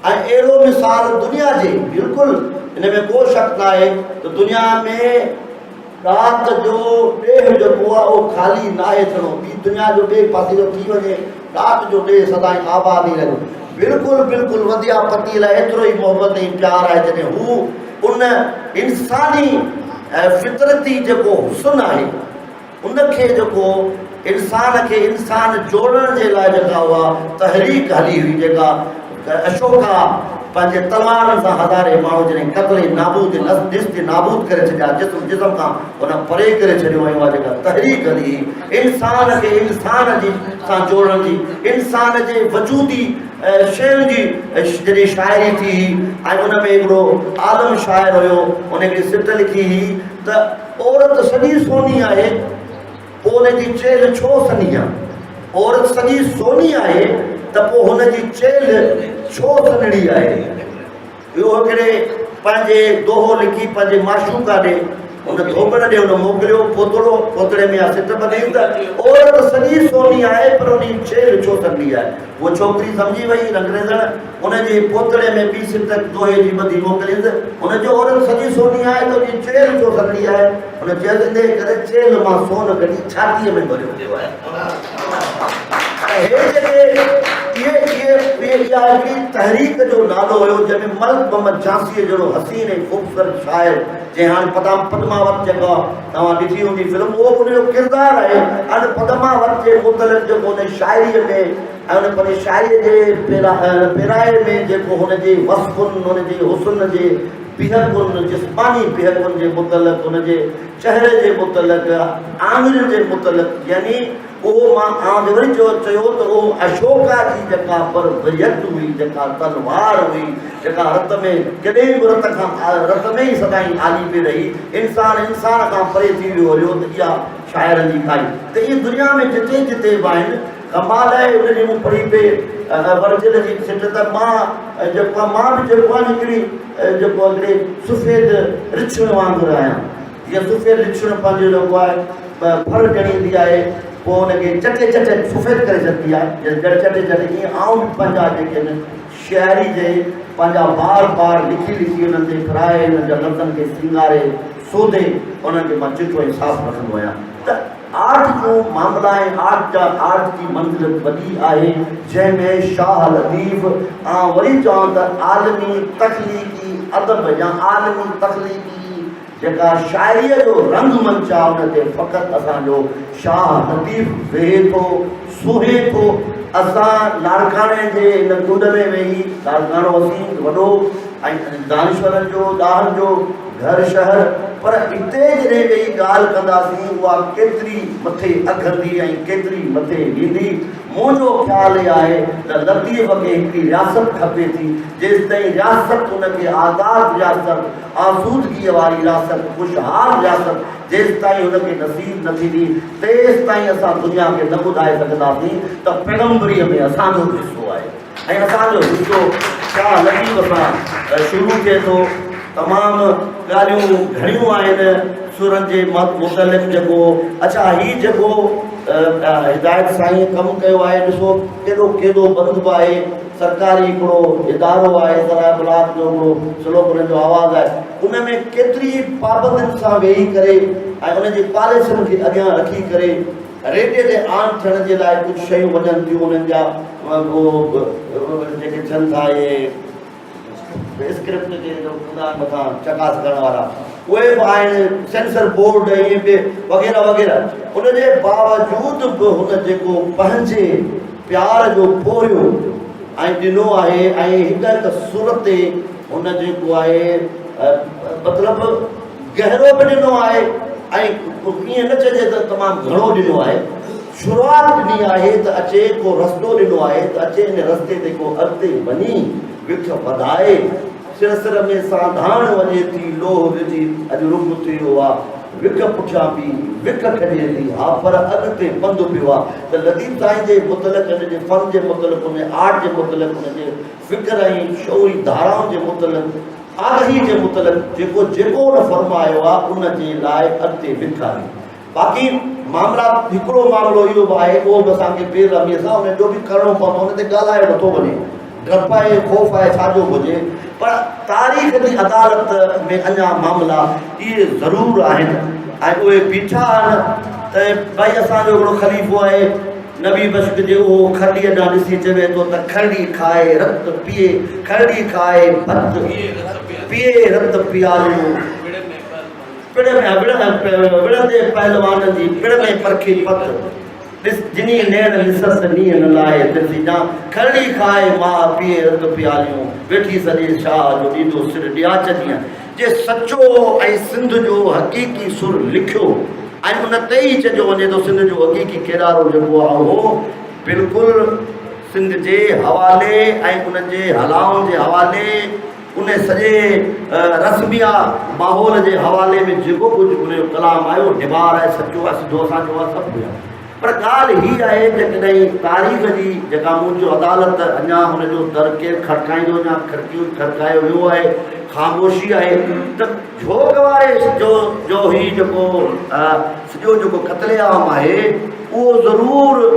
ऐं अहिड़ो मिसाल दुनिया जे बिल्कुलु इन में को शक न आहे त दुनिया में राति जो ॾेह जेको आहे उहो ख़ाली न आहे थियणो ॿी दुनिया जो ॿिए पासे जो थी वञे राति जो ॾेह सदाईं आबाद ई रहे बिल्कुलु वधिया पतीअ लाइ एतिरो ई मोहबत ऐं प्यार आहे जॾहिं हू उन इंसानी फितरती जेको हुस्न आहे उनखे जेको इंसान जोड़ण जे लाइ जेका उहा तहरीक हली हुई जेका अशोका पंहिंजे तलवारनि सां हज़ारे माण्हू जॾहिं क़त्ल नाबूद करे छॾिया जिस्म खां उन परे करे छॾियो ऐं उहा जेका तहरीक हली इंसान खे इंसान सां जोड़ण जी इंसान जे वजूदी शयुनि जी जॾहिं शाइरी थी ऐं उन में हिकिड़ो आलम शाइर हुयो उन हिकिड़ी सिट लिखी हुई त औरत सॼी सोनी आहे पोइ हुनजी चेल छो सनी आहे औरत सॼी सोनी आहे त पोइ हुनजी चेल छो सनड़ी आहे। इहो हिकिड़े पंहिंजे दोहो लिखी पंहिंजे माशूका ॾे उन धोबण ॾे हुन मोकिलियो पोतड़े में सिट ॿधी त औरत सॼी सोनी आहे पर उन चेल छो सनड़ी आहे। उहा छोकिरी सम्झी वई अंग्रेज़नि उनजे पोतड़े में ॿी सिट दोहे जी ॿधी मोकिलियसि हुनजो औरत सॼी सोनी आहे त उनजी चेल छो सनड़ी आहे। हुन चयो इन करे चेल मां सोन कढी छातीअ में भरियो वियो आहे। तहरीक जो नालो हुयो जंहिंमें मलिक मोहम्मद झांसीअ जहिड़ो हसीन ऐं ख़ूबसूरत शाइर जंहिं हाणे पद्मावत जेका तव्हां ॾिठी हूंदी फिल्म उहो उनजो किरदारु आहे। हाणे पद्मावत जे मुतलिक़ जेको उन शाइरीअ में ऐं उन पंहिंजी शाइरीअ जे पिराए में जेको हुनजे वस्फ़ुनि हुनजे हुस्न जे बिहकुनि जिस्मानी बिहकुनि जे मुतलिक़ हुनजे चहिरे जे मुतलिक़ आङुरियुनि जे मुतलिक़ यानी उहो मां वरी चयो त उहो अशोका जी जेका परवरियत हुई जेका तलवार हुई जेका रत में केॾे बि रत में ई सदाईं आली पई रही इंसान खां परे थी वियो हुयो त इहा शाइरनि जी काई त इहे दुनिया में जिते जिते बि आहिनि कमाल आहे उनजी मूं पढ़ी पे वर्जिल जी सिट त मां बि जेको आहे हिकिड़ी जेको हिकिड़े सुफ़ेद रिछण वांगुरु आहियां। जीअं सुफ़ेद रिछण पंहिंजो जेको आहे फर ॼणींदी आहे पोइ हुनखे चटे चटे सुफ़ेद करे छॾंदी आहे चटे चटे ईअं आऊं बि पंहिंजा जेके आहिनि शाइरी जे पंहिंजा बार बार लिखी लिखी उन्हनि ते फिराए उन्हनि जा लफ़्ज़नि खे सिंगारे सोधे उन्हनि खे मां चिठो ऐं साफ़ु रखंदो आहियां। त आर्ट जो मामला ऐं आर्ट जी मंज़िल वॾी आहे जंहिंमें शाह लतीफ़ वरी चवां त आलमी तख़लीक़ी अदब या आलमी तख़लीक़ी जेका शाइरीअ जो रंगमंच आहे उन ते फ़क़ति असांजो शाह लतीफ़ वेहे थो सुहे थो। असां लाड़काणे जे इन कुंड में वेही लाड़काणो वसीम वॾो ऐं दानिश्वरनि जो ॾाहनि जो घर शहर पर हिते जॾहिं वेही ॻाल्हि कंदासीं उहा केतिरी मथे अघंदी ऐं केतिरी मथे ईंदी। मुंहिंजो ख़्यालु इहो आहे त लतीफ़ खे हिकिड़ी रियासत खपे थी जेसि ताईं रियासत हुनखे आज़ादु रियासत आसूदगीअ वारी रियासत ख़ुशहाल रियासत जेसि ताईं हुनखे नसीब न थींदी तेसि ताईं असां दुनिया खे न ॿुधाए सघंदासीं त पैगम्बरीअ में असांजो हिसो आहे ऐं असांजो हिसो शाह लतीफ़ सां शुरू थिए थो। तमामु ॻाल्हियूं घणियूं आहिनि सुरनि जे मुतलिक़ जेको अच्छा हीउ जेको हिदायत साईं कमु कयो आहे ॾिसो केॾो केॾो बंदि आहे सरकारी हिकिड़ो इदारो आहे सराय ब्लॉक जो हिकिड़ो स्लोक हुननि जो आवाज़ु आहे उन में केतिरी पाबंदियुनि सां वेही करे ऐं उनजी पॉलिसियुनि खे अॻियां रखी करे रेडियो ते आन थियण जे लाइ कुझु शयूं वञनि थियूं उन्हनि जा जेके थियनि था इहे स्क्रिप्ट जे मथां चकास करण वारा उहे बि आहिनि सेंसर बोर्ड इहे बि वग़ैरह वग़ैरह उनजे बावजूदि बि हुन जेको पंहिंजे प्यार जो पोरियो ऐं ॾिनो आहे ऐं हिकु हिकु सुर ते हुन जेको आहे मतिलबु गहरो बि ॾिनो आहे ऐं ईअं न चइजे त तमामु घणो ॾिनो आहे। शुरूआति ॾिनी आहे त अचे को रस्तो ॾिनो आहे त अचे हिन रस्ते ते को अॻिते वञी विख वधाए सिर में साधाण वञे थी लोह विझी अॼु रुख थियो आहे विख पुठियां बि विख खणे थी हा पर अॻिते पंधु पियो आहे त लतीफ़ साईं जे मुतलिक़ हिन जे फ़न जे मुतलिक़ हुन आर्ट जे मुतलिक़ हुनजे फ़िक्र ऐं शौरी धाराउनि जे मुतलिक़ आगही जे मुतलिक़ जेको जेको उन फरमायो आहे उन जे लाइ अॻिते विख आहे। बाक़ी मामला हिकिड़ो मामिलो इहो बि आहे उहो बि असांखे बेरहमीअ सां उन जो बि करिणो पवंदो हुन ते ॻाल्हाए नथो वञे डप आहे ख़ौफ़ आहे छाजो हुजे पर तारीख़ जी अदालत में अञा मामला इहे ज़रूरु आहिनि ऐं उहे बीठा आहिनि त भई असांजो हिकिड़ो ख़लीफ़ो आहे नबी बश्क जे उहो खरड़ी ॾांहुं ॾिसी चवे थो त खरड़ी खाए रत पीए खरड़ी खाए भत पीए रत पियारियो विढ़ंदे पहलवाननि जी पिड़ में परखी पत ॾिस जिनी नेण ॾिसस नीअ न लाए ॾिसी जा खरड़ी खाए मां पीए रत पियारियूं वेठी सॼे शाह जो ॾींदो सिर ॾिया चङीअ जे सचो ऐं सिंध जो हक़ीक़ी सुर लिखियो ऐं उन ते ई चइजो वञे थो सिंध जो हक़ीक़ी किरदारो जेको आहे उहो बिल्कुलु सिंध जे हवाले ऐं उन जे हलाउनि जे हवाले उन सॼे रस्मिया माहौल जे हवाले में जेको कुझु उनजो कलाम आयो निबार आहे सचो आहे सिधो असांजो आहे सभु आहे पर ॻाल्हि हीअ आहे जेकॾहिं तारीख़ जी जेका मुंहिंजो अदालत अञा हुनजो दर केरु खड़काईंदो अञा खड़कियूं खड़कायो वियो आहे ख़ामोशी आहे त झोक वारे जो ही जेको सॼो जेको क़त्लेआम आहे उहो ज़रूरु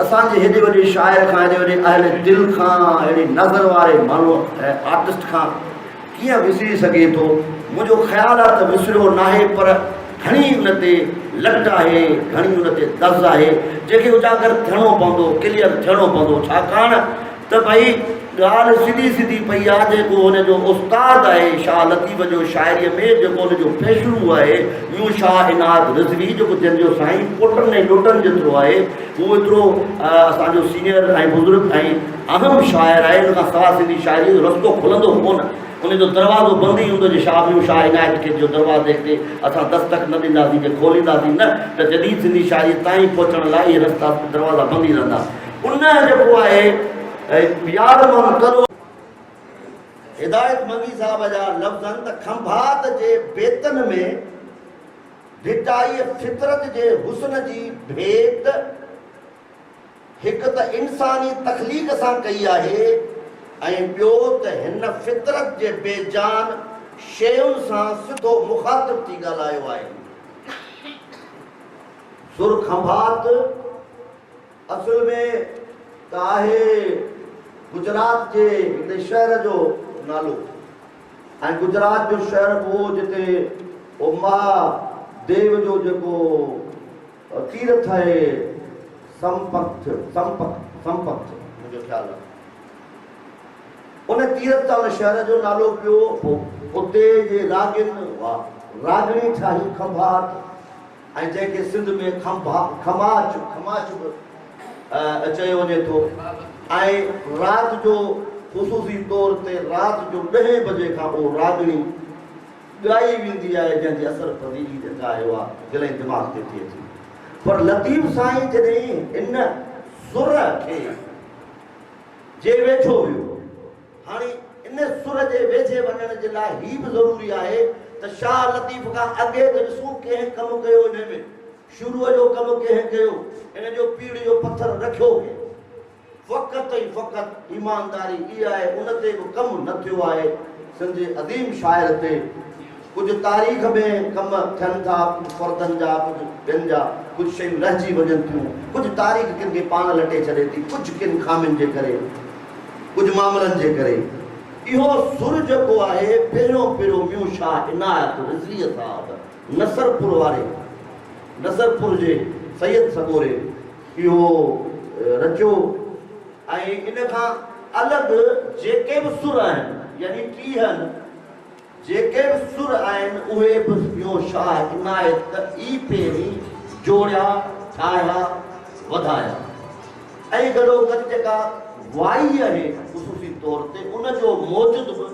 असांजे हेॾे वॾे शाइर खां हेॾे वॾे अहल दिलि खां अहिड़ी नज़र वारे माण्हू आर्टिस्ट खां कीअं विसिरी सघे थो। मुंहिंजो ख़्यालु आहे त विसिरियो नाहे पर घणी उन ते लट आहे, घणी उन ते दज़ आहे जेके उजागर थियणो पवंदो, क्लियर थियणो पवंदो। छाकाणि त भई ॻाल्हि सिधी सिधी पई आहे। जेको हुनजो उस्तादु आहे शाह लतीफ़ जो शाइरीअ में, जेको हुनजो पेशरू आहे यूं शाह इनायत रिज़वी, जेको जंहिंजो साईं पुटनि ऐं ॾोटनि जेतिरो आहे, उहो एतिरो असांजो सीनियर ऐं बुज़ुर्ग ऐं अहम शाइर आहे। उन खां सवाइ सिंधी शाइरीअ जो रस्तो खुलंदो कोन, उनजो दरवाज़ो बंदि ई हूंदो जे शाह इनायत खे जो दरवाज़े ते असां दस्तक न ॾींदासीं, जे खोलींदासीं न त जदीद सिंधी शाइरी ताईं पहुचण लाइ इहे रस्ता दरवाज़ा बंदि ई रहंदा। उन जेको आहे याद मन करो हिदायत मंगी साहब जा लफ़्ज़नि त खंभात जे बेतन में भिटाई फितरत जे हुस्न जी भेट हिकु त इंसानी तख़लीक़ सां कई आहे ऐं ॿियो त हिन फितरत जे बेजान शयुनि सां सिधो मुखातिब थी ॻाल्हायो आहे। सुर खंभात असल में त आहे गुजरात जे हिकिड़े शहर जो नालो, ऐं गुजरात जो शहर उहो जिते महादेव जो जेको तीर्थ आहे संपत मुंहिंजो ख़्यालु आहे, उन तीर्थ उन शहर जो नालो पियो। उते जे रागिन रागणी ठाही खंभात, ऐं जंहिंखे सिंध में खमाच चयो वञे थो। ऐं राति जो ख़ुसूसी तौर ते राति जो 10 बजे खां पोइ रागणी ॻाई वेंदी आहे, जंहिंजी असर पदीली जेका आहे उहा दिलि ऐं दिमाग़ ते थिए थी। पर लतीफ़ साईं जॾहिं इन सुर खे जे वेझो वियो, हाणे इन सुर जे वेझे वञण जे लाइ ही बि ज़रूरी आहे त शाह लतीफ़ खां अॻे त ॾिसूं कंहिं कमु कयो, इन में शुरूअ जो कमु कंहिं कयो, इन जो पीढ़ी जो पथर रखियो कंहिं। फ़क़ति ई फ़क़ति ईमानदारी इहा आहे, उन ते बि कमु न थियो आहे। सिंध जे अदीम शाइर ते कुझु तारीख़ में कम थियनि था, फ़र्दनि जा, कुझु ॿियनि जा, कुझु शयूं रहिजी वञनि थियूं, कुझु तारीख़ किन खे पाण लटे छॾे थी, कुझु किन खामियुनि जे करे, कुझु मामलनि जे करे। इहो सुर जेको आहे पहिरियों म्यूं शाह इनायत रिज़वीअ साहब नसरपुर वारे, नसरपुर जे सैयद सगोरे इहो रचियो। ऐं इन खां अलॻि जेके बि सुर आहिनि, यानी 30 जेके बि सुर आहिनि, उहे बि ॿियो शाह इनायत ई पहिरीं जोड़िया, ठाहिया, वधाया। ऐं गॾोगॾु जेका वाई आहे ख़ुसूसी तौर ते उनजो मौजूद बि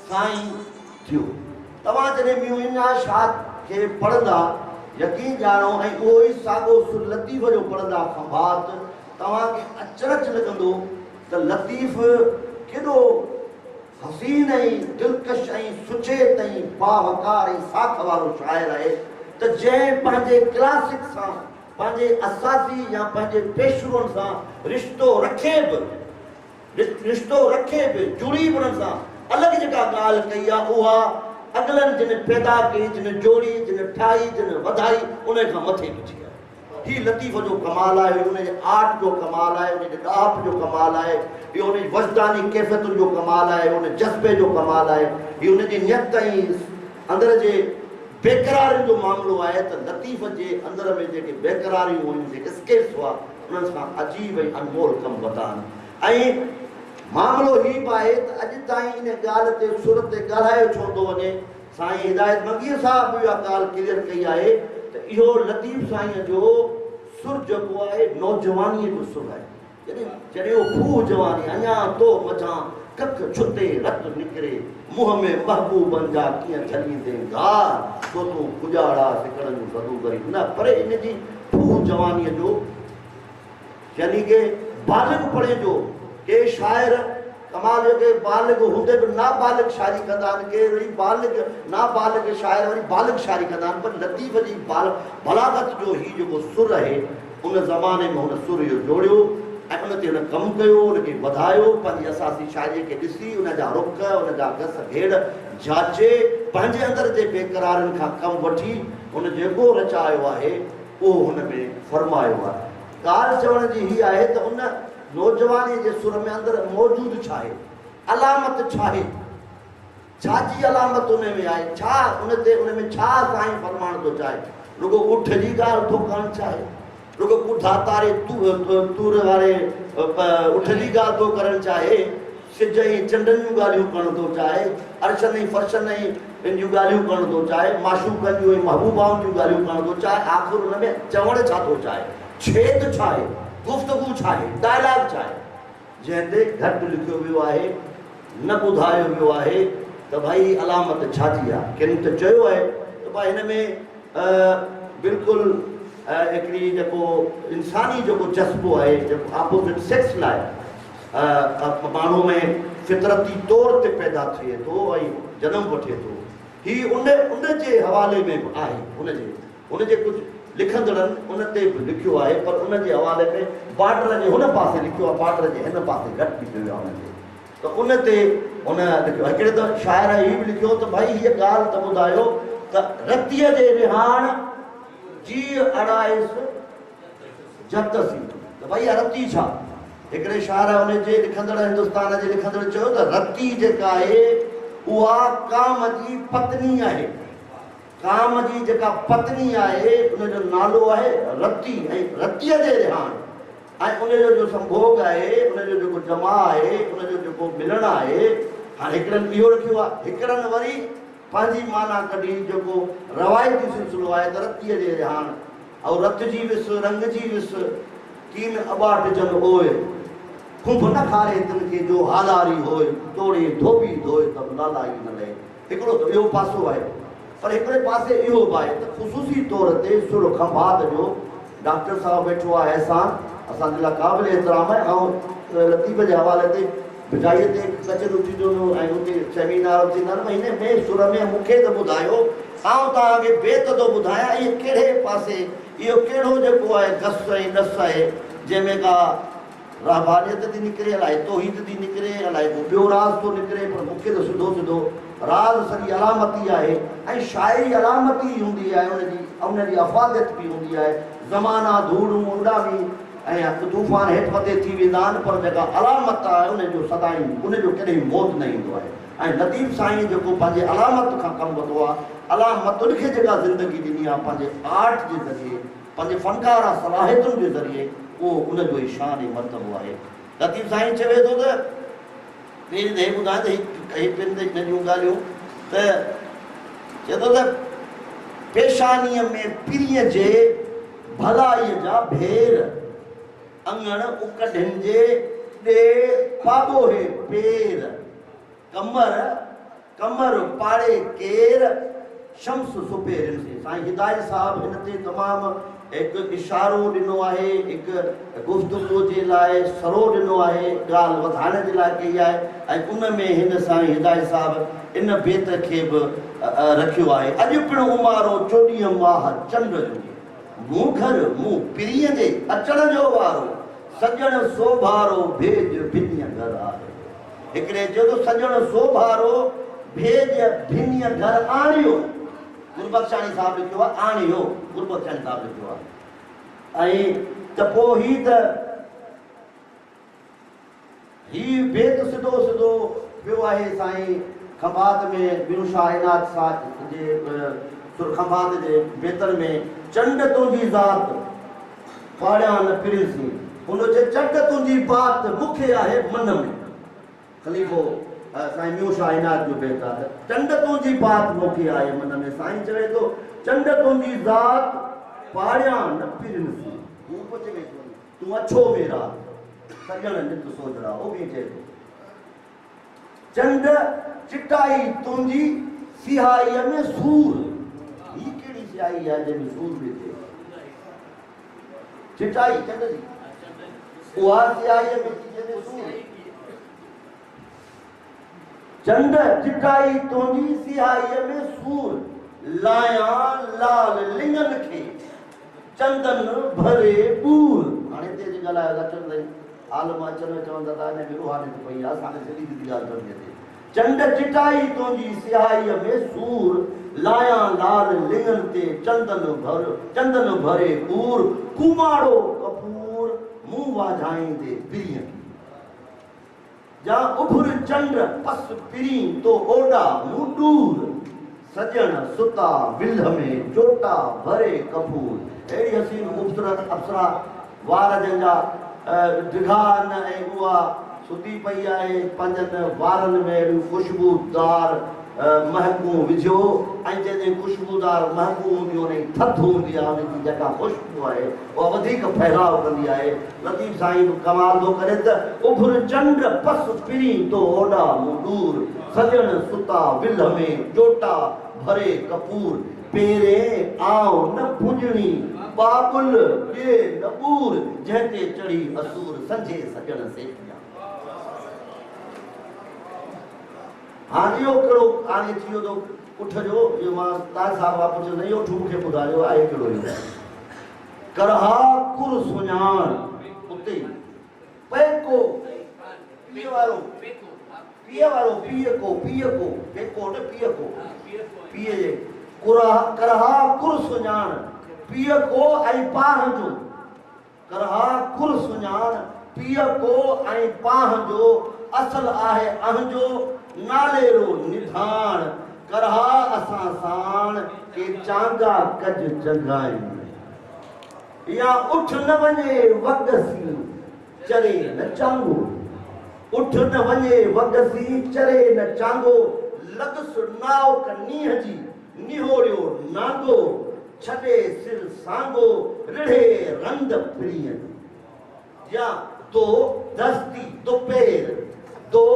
साईं थियो। तव्हां जॾहिं ॿियूं इन शाह खे पढ़ंदा यकीन ॼाणो, ऐं उहो ई साॻियो सुर लतीफ़ जो पढ़ंदा खंभात, तव्हांखे अचरज लॻंदो त लतीफ़ केॾो हसीन ऐं दिलकश ऐं सुठे ताईं बावकार ऐं साख वारो शाइर आहे त जंहिं पंहिंजे क्लासिक सां, पंहिंजे असासी या पंहिंजे पेशरुनि सां रिश्तो रखे बि जुड़ी बि उन्हनि सां अलॻि जेका ॻाल्हि कई आहे, उहा अॻिलनि जिन पैदा कई, जिन जोड़ी, जिन ठाही, जिन वधाई, उन खां मथे बीठी आहे। ही लतीफ़ जो कमाल आहे, उनजे आर्ट जो कमाल आहे, उनजे ॾाप जो कमाल आहे, इहो उनजी वजदानी कैफ़ियतुनि जो कमाल आहे, उन जज़्बे जो कमाल आहे, इहो उनजी नियत ऐं अंदर जे बेक़रारियुनि जो मामिलो आहे। त लतीफ़ जे अंदर में जेके बेक़रारियूं हुयूं, जेके स्केल्स हुआ, उन्हनि सां अजीब ऐं अनमोल कमु वधा आहिनि। ऐं मामिलो ही बि आहे त अॼु ताईं इन ॻाल्हि ते सुर ते ॻाल्हायो छो थो वञे, साईं हिदायत मंगीअ साहब इहा ॻाल्हि क्लियर कई आहे त इहो लतीफ़ साईं जो सुर जेको आहे नौजवानीअ जो सुर आहे। जॾहिं उहो खूह जवानी अञा तो मथां कख छुटे रत निकिरे, मुंहं में महबूबनि जा कीअं छॾींदे गार, छो तूं गुजारा सिकड़नि जूं बदू करी न, पर इन जी खूह जवानीअ जो, यानी के बालिग पढ़े जो के शाइर कमाल के बालिग हूंदे बि नाबालिग शाइरी कंदा आहिनि, के वरी बालिग नाबालिग शाइर वरी बालिग शाइरी कंदा आहिनि। पर लतीफ़ जी बलागत जो ही जेको सुर आहे, उन ज़माने में हुन सुर इहो जोड़ियो ऐं उन ते हुन कमु कयो, उनखे वधायो, पंहिंजी असासी शाइरीअ खे ॾिसी उनजा रुख, उनजा घस घेड़ जाचे, पंहिंजे अंदर जे बेक़रारनि खां कमु वठी हुन जेको रचायो आहे उहो हुन में फरमायो आहे। ॻाल्हि चवण जी ही आहे त उन नौजवानी जे सुर में अंदर मौजूदु छा आहे, अलामत छा आहे, छाजी अलामत उन में आहे, छा उन में छा साईं फरमाइण थो चाहे? रुगो उठ जी ॻाल्हि थो करणु चाहे, रुगो ॿुढा तारे तूर वारे उठ जी ॻाल्हि थो करणु चाहे, सिज ऐं चंडनि जूं ॻाल्हियूं करणु थो चाहे, अर्शनि ऐं फर्शनि ऐं इन जूं ॻाल्हियूं करणु थो चाहे, माशूकनि जूं ऐं महबूबाउनि जूं ॻाल्हियूं करणु थो चाहे, आख़िर हुन में चवणु छा थो चाहे? छेद छा आहे? गुफ़्तगू छा आहे? डायलॉग छा आहे? जंहिं ते घटि लिखियो वियो आहे, न ॿुधायो वियो आहे त भाई अलामत छाजी आहे। किन त चयो आहे त भाई हिन में बिल्कुलु हिकिड़ी जेको इंसानी जेको जज़्बो आहे, जेको अपोज़िट सेक्स लाइ माण्हू में फितरती तौर ते पैदा थिए थो ऐं जनम वठे थो, हीउ उन जे हवाले में बि आहे। उन जे कुझु लिखंदड़नि उन ते बि लिखियो आहे, पर उन जे हवाले में बॉर्डर जे हुन पासे लिखियो आहे, बॉर्डर जे हिन पासे घटि लिखियो आहे उन ते। त उन ते उन लिखियो, हिकिड़े त शाइर हीउ बि लिखियो त भाई हीअ ॻाल्हि त ॿुधायो त रतीअ जे रिहाण जी अड़ाइस जतसी, त भाई रती छा? हिकिड़े शाइर उन जे लिखंदड़, हिंदुस्तान जे लिखंदड़ चयो त रती जेका आहे उहा काम जी पत्नी आहे। काम जी जेका पत्नी आहे उनजो नालो आहे रती, ऐं रतीअ जे रिहाण ऐं उनजो जो संभोग आहे, उनजो जेको जमा आहे, उनजो जेको मिलण आहे। हाणे हिकिड़नि इहो रखियो आहे, हिकिड़नि वरी पंहिंजी माना कढी जेको रवायती सिलसिलो आहे त रतीअ जे रिहाण ऐं रत जी विस, रंग जी विस, कीन अॿा टिजनि ओए, खुंभ न खारे तिन खे जो हालारी होए, तोड़े धोबी धोए त लालाई न लहे। हिकिड़ो त इहो पासो आहे, पर हिकिड़े पासे इहो बि आहे त ख़ुसूसी तौर ते सुर खंभात जो डॉक्टर साहब वेठो आहे अहसान, असांजे लाइ क़ाबिल एतिराम आहे। ऐं लतीफ़ जे हवाले ते बिजाईअ ते कचरो थींदो ऐं हुते सेमिनार थींदा आहिनि, हिन में सुर में मूंखे त ॿुधायो, आउं तव्हांखे बेत थो ॿुधायां इहे कहिड़े पासे, इहो कहिड़ो जेको आहे गस ऐं ॾस आहे जंहिंमें का रहबानियत थी निकिरे, अलाए तौहीद थी निकिरे, अलाए को ॿियो राज़ थो निकिरे, पर मूंखे त सिधो सिधो राज़ सॼी अलामती आहे। ऐं शाइरी अलामती हूंदी आहे, उनजी अफ़ादत बि हूंदी आहे। ज़माना धूड़ूं उॾामी ऐं तूफ़ान हेठि मथे थी वेंदा आहिनि, पर जेका अलामत आहे उनजो सदाईं उनजो कॾहिं मौत न ईंदो आहे। ऐं लतीफ़ साईं जेको पंहिंजे अलामत खां कमु वरितो आहे, अलामतुनि खे जेका ज़िंदगी ॾिनी आहे पंहिंजे आर्ट जे ज़रिए, पंहिंजे फ़नकारा सलाहियतुनि जे ज़रिए, उहो उनजो ई शान ऐं मर्तबो आहे। लतीफ़ साईं चवे थो त पहिरीं त ॿुधायां त हिन जूं ॻाल्हियूं त चए थो त पेशानीअ में पीरीअ जे भलाईअ जा भेर, अंगण उकढिन जे ॾे पाॿो हे पेर, कमर पाड़े केर शम्स सुपेरिन से। साईं हिदायत साहब हिन ते तमामु हिकु इशारो ॾिनो आहे, हिकु गुफ़्तगू जे लाइ सरो ॾिनो आहे, ॻाल्हि वधाइण जे लाइ कई आहे। ऐं उन में हिन साईं हिदायत साहब इन बेत खे बि रखियो आहे। अॼु पिणु उमारो 14 माह चंड जो, मूं घर मूं पीरीअ जे अचण जो वारो, सजण सोभारो भेज भिनीअ घर आहे। हिकिड़े चयो त सजण सोभारो भेज भिनीअ घर आणियो, गुरबख्शानी साहब लिखियो आहे, आणियो गुरबख्शानी साहब लिखियो आहे। ऐं त पोइ ही बेत सिधो सिधो पियो आहे साईं खंभात में, बिनु शाहिनात साहब जे खंभात जे बेतन में, चंड तुंहिंजी ज़ात पाड़िया न पिरिसी, हुन जे चंड तुंहिंजी बात मूंखे आहे मन में। ख़लीफ़ो साईं बिनु शाहिनात जो बेत आहे, चंड तुंहिंजी बात मूंखे आहे मन में। साईं चवे थो चंड तुंहिंजी ज़ात पाड़िया न पिरिसी, हू चवे थो तूं अछो मेरा सजण नित सोचड़ा, वो भी चए थो चंड चिटाई तुंहिंजी सिहाईअ में सूर, ही कहिड़ी सिहाई आहे जंहिंमें सूर बि थिए? चिटाई चंड जी उहा सिहाईअ में जंहिंमें सूर, चंड चिटाई तुंहिंजी सिहाईअ में सूर, लाया लाल लिंगन खे चंदन भरे बूर। हाणे हिते जी ॻाल्हि आहे लचन ताईं आलम अचनि चवंदा था हिन में रूहानी पई आहे, असांखे सिधी सिधी ॻाल्हि करणी अचे। चंड चिटाई तुंहिंजी सिहाईअ में सूर, लाया लाल लिंगन ते चंदन भरे बूर, कुमाड़ो कपूर मुंहुं वाझाईंदे पीरीअ खे। जा उभर चंड पस पिरी तो ओडा मूं दूर सजन सुता विल्ह में चोटा भरे कपूर। अहिड़ी हसीन ख़ूबसूरत अप्सरा वार जंहिंजा डिघा न ऐं उहा सुती पई आहे, पंहिंजनि वारनि में अहिड़ियूं ख़ुशबूदार महकूं विझो ऐं जंहिंजे ख़ुशबूदार महकूं हूंदियूं उन जी थधि हूंदी आहे, उनजी जेका ख़ुशबू आहे उहा वधीक फैलाव कंदी आहे। लतीफ़ साईं कमाल थो करे त उभर चंड पस पिरी तो ओॾा मूं दूर सजण सुता विल्ह में चोटा भरे कपूर। पेरे आऊं न पुॼणी बाबुल ॾे न ॿूर जंहिं ते चढ़ी असूर संझे सजण सेठिया। हाणे इहो कहिड़ो हाणे थी वियो थो उठ जो इहो मां ताज साहिब आहे पुछियो न इहो उठ मूंखे ॿुधायो आहे कहिड़ो इहो करहा कुर सुञाण उते पैको पीउ वारो पेको न पीउ जे करहा कुर सुञाण पीउ को ऐं पाह जो करहा कुर सुञाण पीउ को ऐं पाह जो असल आहे अहंजो नालेरो निधान करहा असां साण के चांगा कज जगाई या उठ न वञे वगसी चरे न चांगो उठ न वञे वगसी चरे न चांगो लॻस नाव नीह जी निहोरियो नांगो छॾे सिर सांगो रिढ़े रंद फिरियन या दो दस्ती दुपेर दो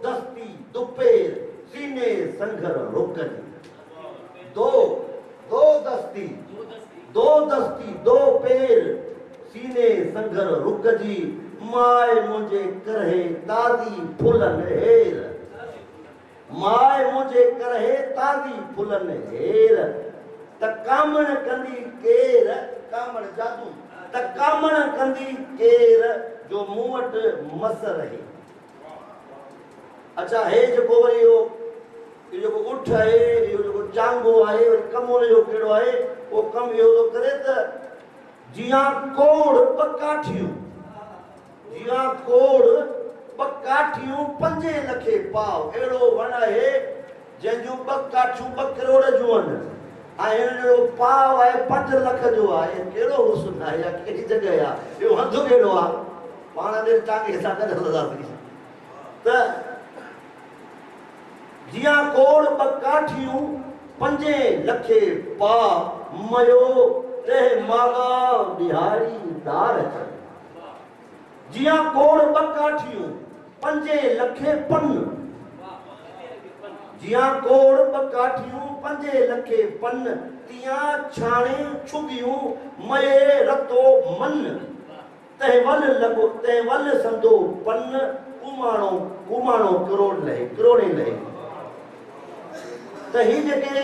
दस्ती दुपेर सीने संघर रुकन दो दस्ती दो पेर सीने संघर रुकजी माए मुझे करहे तादी फुलन हेर माए मुझे करहे तादी फुलन हेर त कामण कंदी केर कामण जादू त कामण कंदी केर जो मूं वटि मस रहे। अच्छा हे जेको वरी इहो जेको उठ आहे इहो जेको चांगो आहे वरी कमु हुनजो कहिड़ो आहे उहो कमु इहो थो करे त जियां कोड़ ॿ काठियूं 5 लखे पाव अहिड़ो वण आहे जंहिंजूं 2 काठियूं 2 करोड़ जूं आहिनि ऐं हिन जो पाव आहे 5 लख जो आहे। कहिड़ो हुस्न आहे या कहिड़ी जॻह आहे इहो हंधु कहिड़ो आहे पाण ॾे टांगे सां गॾु हलंदासीं त जियां कोड़ 2 काठियूं 5 लखे पाव मयो तंहिं मागा बिहारी दार जियां कोड़ 2 काठियूं 5 लखे पन जियां कोड़ 2 काठियूं 5 लखे पन तियां छाणे छुगियूं मये रतो मन तंहिं वल संदो पन उमाणो करोड़े लहे त ही जेके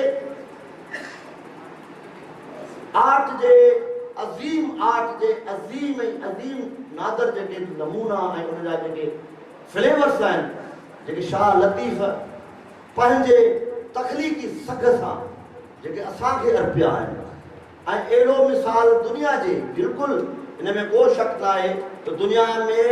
आर्ट जे अज़ीम नादर जेके नमूना ऐं उनजा जेके फ्लेवर्स आहिनि जेके शाह लतीफ़ पंहिंजे तख़लीक़ी सघ सां जेके असांखे अर्पिया आहिनि ऐं अहिड़ो मिसाल दुनिया जे बिल्कुलु इन में को शक न आहे त दुनिया में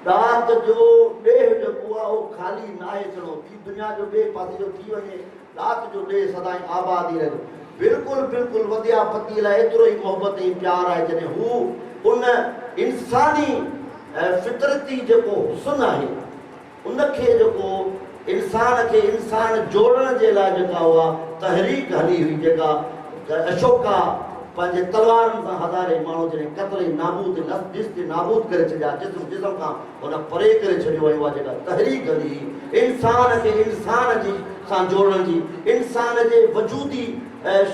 रात जो ॾेह जेको आहे उहो ख़ाली न आहे चलो थी दुनिया जो ॿिए पासे जो थी वञे रात जो ॾेह सदाईं आबाद ई रहे बिल्कुलु वधिया पति लाइ एतिरो ई मोहबत ऐं प्यार आहे जॾहिं हू उन इंसानी फितरती जेको हुस्न आहे उनखे जेको इंसान खे इंसान जोड़ण जे लाइ जेका उहा तहरीक हली हुई जेका अशोका पंहिंजे तलवारनि सां हज़ारे माण्हू जॾहिं क़त्ल नाबूद करे छॾिया जिस्म खां हुन परे करे छॾियो वियो आहे जेका तहरीक हली इंसान खे इंसान जी सां जोड़ण जी इंसान जे वजूदी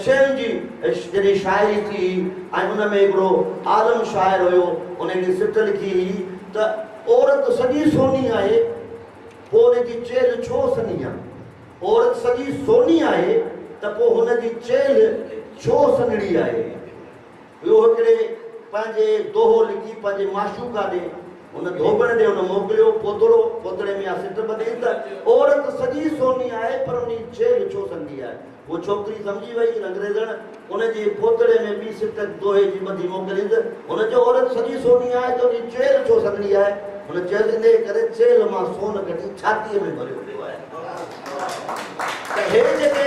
शयुनि जी जॾहिं शाइरी थी ऐं उन में हिकिड़ो आलम शाइर हुयो उनजी सिट लिखी हुई त औरत सॼी सोनी आहे पोइ हुनजी चेल छो सनी आहे औरत सॼी सोनी आहे त पोइ हुनजी चेल छो सनड़ी आहे। ॿियो हिकिड़े पंहिंजे दोहो लिखी पंहिंजे माशूका ॾे हुन धोबण ॾे हुन मोकिलियो पोतड़े में सिट ॿधी त औरत सॼी सोनी आहे पर उन चेल छो सनड़ी आहे। वो छोकिरी सम्झी वई अंग्रेज़नि उनजे पोतड़े में ॿी सिट दोहे जी ॿधी मोकिली त हुनजो औरत सॼी सोनी आहे त उन चेल छो सनड़ी आहे। हुन चयो इन करे चेल मां सोन कढी छातीअ में भरियो पियो आहे त हे जेके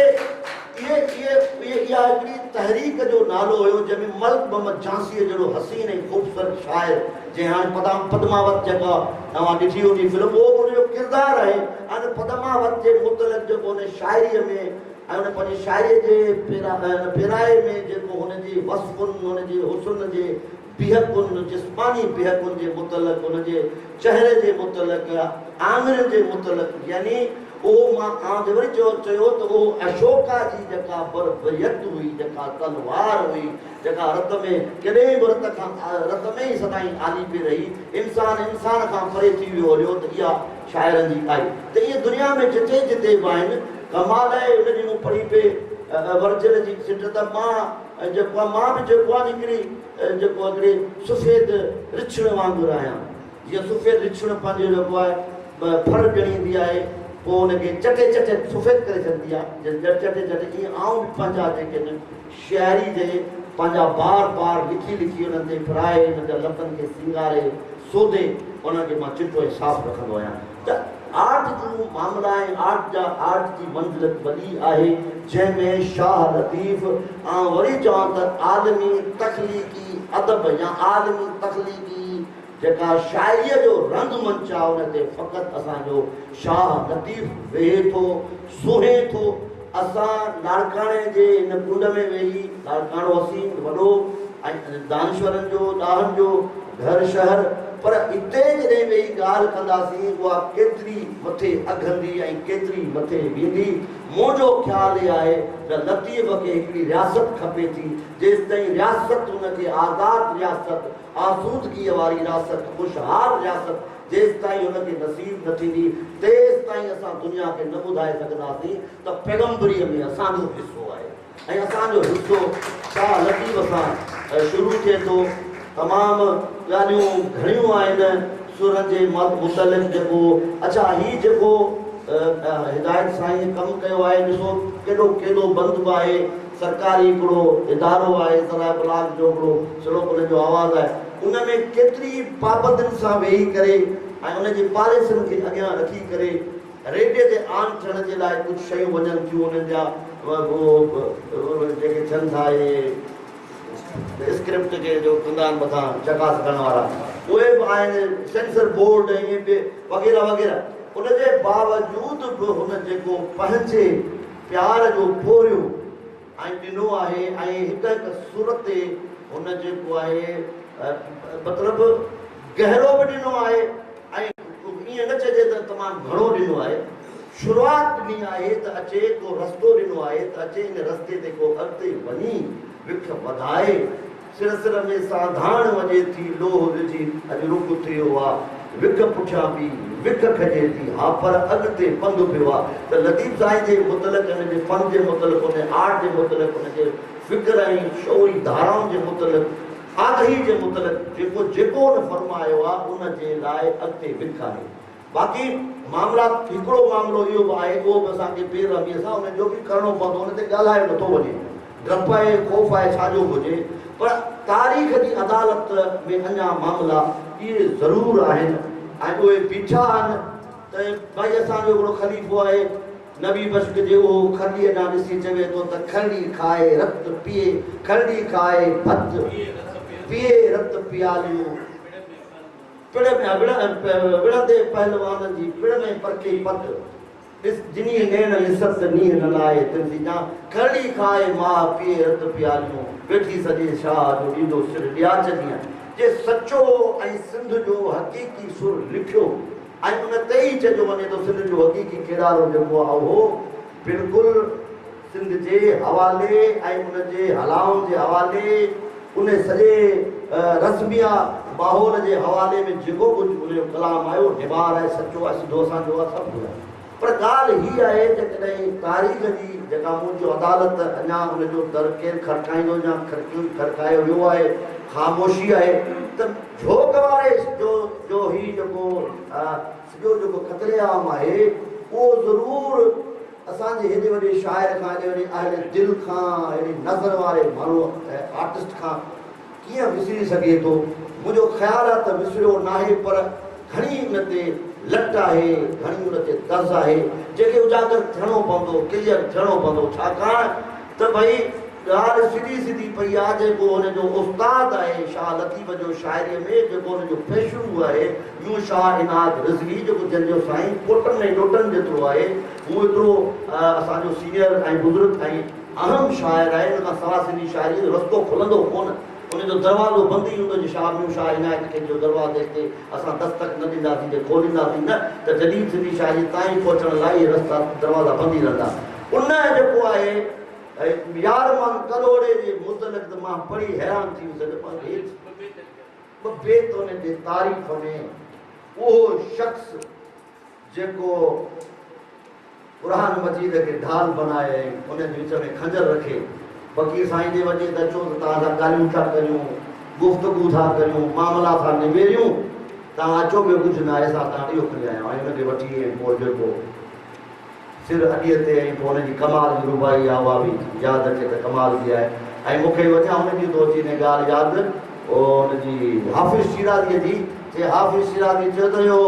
इहा हिकिड़ी तहरीक जो नालो हुयो जंहिंमें मलिक मोहम्मद झांसीअ जहिड़ो हसीन ऐं ख़ूबसूरत शाइर जंहिं हाणे पद्मावत जेका तव्हां ॾिठी हूंदी फिल्म उहो उनजो किरदारु आहे हाणे पद्मावत जे मुतलक़ जेको हुन शाइरीअ में ऐं हुन पंहिंजी शाइरीअ जे फेराए में जेको हुनजी वसफ़ुनि हुनजी हुस्न जे बिहकुनि जिस्मानी बिहकुनि जे मुतलक़ हुनजे चहिरे जे मुतलक़ आङुरियुनि जे मुतलक़ यानी उहो मां वरी चयो त उहो अशोका जी जेका बरबरियत हुई जेका तलवार हुई जेका रत में केॾे बि रत में ई सदाईं आली पई रही इंसान खां परे थी वियो हुयो त इहा शाइरनि जी आई त इहे दुनिया में जिते जिते बि आहिनि कमाल आहे उनजी मूं पढ़ी पे वर्जल जी सिट त मां जेको आहे मां बि जेको आहे हिकिड़ी जेको हिकिड़ी सफ़ेद रिछण वांगुरु आहियां जीअं सफ़ेद रिछण पंहिंजो जेको आहे फल ॼणींदी आहे पोइ हुनखे चटे चटे सफ़ेद करे छॾंदी आहे चटे चटे ईअं आऊं बि पंहिंजा जेके आहिनि शाइरी जे पंहिंजा बार बार लिखी लिखी हुननि ते फिराए हुननि जा लफ़्ज़नि खे सिंगारे सोधे उनखे मां चिटो ऐं साफ़ु रखंदो आहियां त आर्ट जूं मामला ऐं आर्ट जी मंज़िल वॾी आहे जंहिंमें शाह लतीफ़ वरी चवां त आलमी तख़लीक़ी अदब या आलमी तख़लीक़ी जेका शाइरीअ जो रंग मंच आहे उन ते फ़क़ति असांजो शाह लतीफ़ वेहे थो सुहे थो असां लाड़काणे जे हिन कुंड में वेही लाड़काणो वसीम वॾो ऐं दानश्वरनि जो ॾाहनि जो घर शहर पर हिते जॾहिं वेही ॻाल्हि कंदासीं उहा केतिरी मथे अघंदी ऐं केतिरी मथे वेंदी मुंहिंजो ख़्यालु इहो आहे त लतीफ़ खे हिकिड़ी रियासत खपे थी जेसि ताईं रियासत हुनखे आज़ादु रियासत आसूदगीअ वारी रियासत ख़ुशहाल रियासत जेसि ताईं हुनखे नसीब न थींदी तेसि ताईं असां दुनिया खे न ॿुधाए सघंदासीं त पैगम्बरीअ में असांजो हिसो आहे ऐं असांजो हिसो शाह लतीफ़ सां शुरू थिए थो तमामु ॻाल्हियूं घणियूं आहिनि सुरनि जे मुतलिक़ जेको अच्छा हीउ जेको हिदायत साईं कमु कयो आहे ॾिसो केॾो केॾो बंदि बि आहे सरकारी हिकिड़ो इदारो आहे सराय ब्लाक जो हिकिड़ो सिड़ो उनजो आवाज़ु आहे उन में केतिरी पाबंदियुनि सां वेही करे ऐं उनजी पॉलिसियुनि खे अॻियां रखी करे रेडियो ते आन थियण जे लाइ कुझु शयूं वञनि थियूं उन्हनि जा जेके थियनि था स्क्रिप्ट के जो कंदा आहिनि मथां चकास करण वारा उहे बि आहिनि सेंसर बोर्ड ऐं इहे बि वग़ैरह वग़ैरह उनजे बावजूदि बि हुन जेको पंहिंजे प्यार जो फोरियो ऐं ॾिनो आहे ऐं हिकु हिकु सुर ते हुन जेको आहे मतिलबु गहरो बि ॾिनो आहे ऐं ईअं न चइजे त तमामु घणो ॾिनो आहे शुरूआति ॾिनी आहे त अचे को रस्तो ॾिनो आहे त अचे इन रस्ते ते को अॻिते वञी विख वधाए सिर में साधाण वञे थी लोह विझी अॼु रुख थियो आहे विख पुठियां बि विख खजे थी हा पर अॻिते पंधु पियो आहे त लतीफ़ साईं जे मुतलिक़ हिन जे फन जे मुतलिक़ हुन आर्ट जे मुतलिक़ हुनजे फ़िक्र ऐं शौरी धाराउनि जे मुतलिक़ आगाही जे मुतलिक़ जेको जेको हुन फरमायो आहे उन जे लाइ अॻिते विख आहे बाक़ी मामला हिकिड़ो मामिलो इहो बि आहे उहो बि असांखे बेरहमीअ सां हुनजो बि करिणो पवंदो हुन ते ॻाल्हायो नथो वञे डप आहे ख़ौफ़ आहे छाजो हुजे पर तारीख़ जी अदालत में अञा मामला इहे ज़रूरु आहिनि ऐं उहे बीठा आहिनि त भई असांजो हिकिड़ो ख़लीफ़ो आहे नबी बश्क जे उहो खलीअ ॾांहुं ॾिसी चवे थो त खली खाए रत पीए खली खाए भत पीए रत पियालियूं पिण में विढ़ंदे पहलवान जी पिण में परखे पत जिनी नेण लिसत नीह न लाए तुंहिंजी जा खली खाए मां पीए रत पियालियूं वेठी सॼे शाह जो ॾींदो सिर ॾिया चङी जे सचो ऐं सिंध जो हक़ीक़ी सुर लिखियो ऐं उन ते ई चइजो वञे थो सिंध जो हक़ीक़ी किरदारो जेको आहे उहो बिल्कुलु सिंध जे हवाले ऐं उनजे हलाउनि जे हवाले उन सॼे रस्मिया माहौल जे हवाले में जेको कुझु उनजो कलाम आयो निबार आहे सचो आहे सिधो असांजो आहे सभु आहे पर ॻाल्हि हीअ आहे जेकॾहिं तारीख़ जी जेका मुंहिंजो अदालत अञा हुनजो दर केरु खड़काईंदो या खड़कायो वियो आहे ख़ामोशी आहे त झोक वारे जो ही जेको सॼो जेको क़तले आम आहे उहो ज़रूरु असांजे हेॾे वॾे शाइर खां हेॾे वॾे अहिड़े दिलि खां हेॾे नज़र वारे माण्हू आर्टिस्ट खां कीअं विसरी सघे थो मुंहिंजो ख़्यालु आहे त विसरियो नाहे पर घणी उन ते लट आहे, घणी उन ते तर्ज़ आहे जेके उजागर थियणो पवंदो, क्लियर थियणो पवंदो। छाकाणि त भई ॻाल्हि सिधी सिधी पई आहे, जेको हुनजो उस्तादु आहे शाह लतीफ़ जो शाइरीअ में, जेको हुनजो पेशरू आहे यूं शाह इनायत रिज़वी, जेको जंहिंजो साईं पुटनि ऐं ॾोटनि जेतिरो आहे, उहो एतिरो असांजो सीनियर ऐं बुज़ुर्ग ऐं अहम शाइर आहे। हुन खां सवाइ सिंधी शाइरीअ जो रस्तो खुलंदो कोन, उनजो दरवाज़ो बंदि ई हूंदो। शाह ॿियूं शाह इनायत खे जो दरवाज़े ते असां दस्तक न ॾींदासीं, जे खोलींदासीं न, त जॾहिं सिंधी शाइरी ताईं पहुचण लाइ रस्ता दरवाज़ा बंदि ई रहंदा। उन जेको आहे यार मन करोड़े जे मुतलक त मां पढ़ी हैरान थी वियुसि। ॿ बेत उन जे तारीफ़ में, उहो शख़्स जेको क़ुरान मजीद खे ढाल बनाए, उन जे विच में खंजर रखे, फ़क़ीर साईं जे वञे त अचो त तव्हां सां ॻाल्हियूं था करियूं, गुफ़्तगू था करियूं, मामला था निबेरियूं, तव्हां अचो ॿियो कुझु न आहे, असां तव्हां इहो खणी आया आहियूं। हुनखे वठी ऐं पोइ जेको सिर अॾीअ ते ऐं पोइ हुनजी कमाल जी रुबाई आहे, उहा बि यादि अचे त कमाल जी आहे। ऐं मूंखे वञा हुनजी थो अचे हिन ॻाल्हि यादि, हुनजी हाफ़िज़ शिराज़ीअ जी, जे हाफ़िज़ शिराज़ी चयो त इहो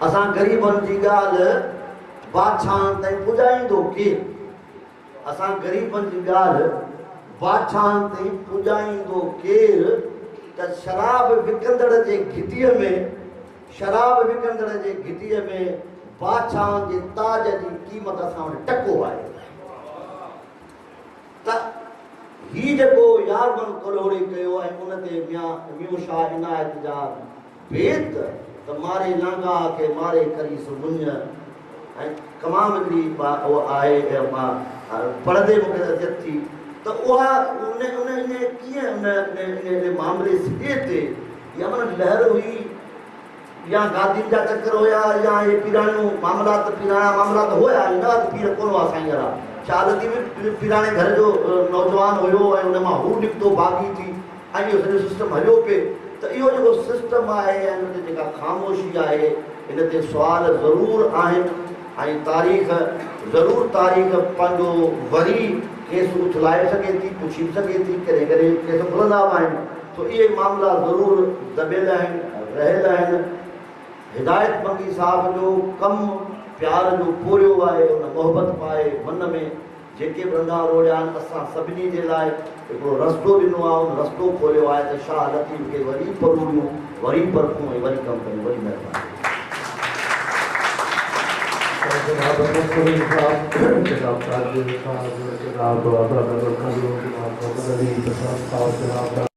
असां ग़रीबनि जी ॻाल्हि बादशाहनि ताईं पुॼाईंदो केरु, असां ग़रीबनि जी ॻाल्हि बादशाहनि ताईं पुॼाईंदो केरु, त शराब विकंदड़ जे घिटीअ में, शराब विकंदड़ जे घिटीअ में बादशाहनि जे ताज जी क़ीमत असां वटि टको आहे। त हीउ जेको यारमन कलोड़ी कयो ऐं उन ते मियां शाह इनायत जा बेत, त मारे लांगा खे मारे करीस मुंझ, ऐं तमामु हिकिड़ी उहा आहे, मां पढ़ंदे मूंखे अचत थी त उहा उन कीअं उन मामले सिधे ते या मन लहर हुई, या गादीनि जा चकर हुया, या इहे पीराणियूं मामलात, पीराणा मामलात हुया, न पीर कोन हुआ साईं वारा। शाह लतीफ़ पीराणे घर जो नौजवान हुयो ऐं हुन मां हू निकितो बाग़ी थी, ऐं इहो सॼो सिस्टम हलियो पिए। त इहो जेको सिस्टम आहे ऐं हुन ते जेका ख़ामोशी आहे, हिन ते सुवाल ज़रूरु आहिनि, ऐं तारीख़ ज़रूरु तारीख़ पंहिंजो वरी केस उछलाए सघे थी, पुछी सघे थी, कॾहिं कॾहिं केस खुलंदा बि आहिनि। त इहे मामला ज़रूरु दबियल आहिनि, रहियल आहिनि। हिदायत मंगी साहब जो कमु प्यार जो पूरियो आहे, उन मोहबत पाए मन में जेके बि रंगा रोड़िया आहिनि, असां सभिनी जे लाइ हिकिड़ो रस्तो ॾिनो आहे, उन रस्तो खोलियो आहे त शाह लतीफ़ खे वरी परूड़ियूं, वरी परखूं ऐं वरी कमु कयूं। वरी महिरबानी।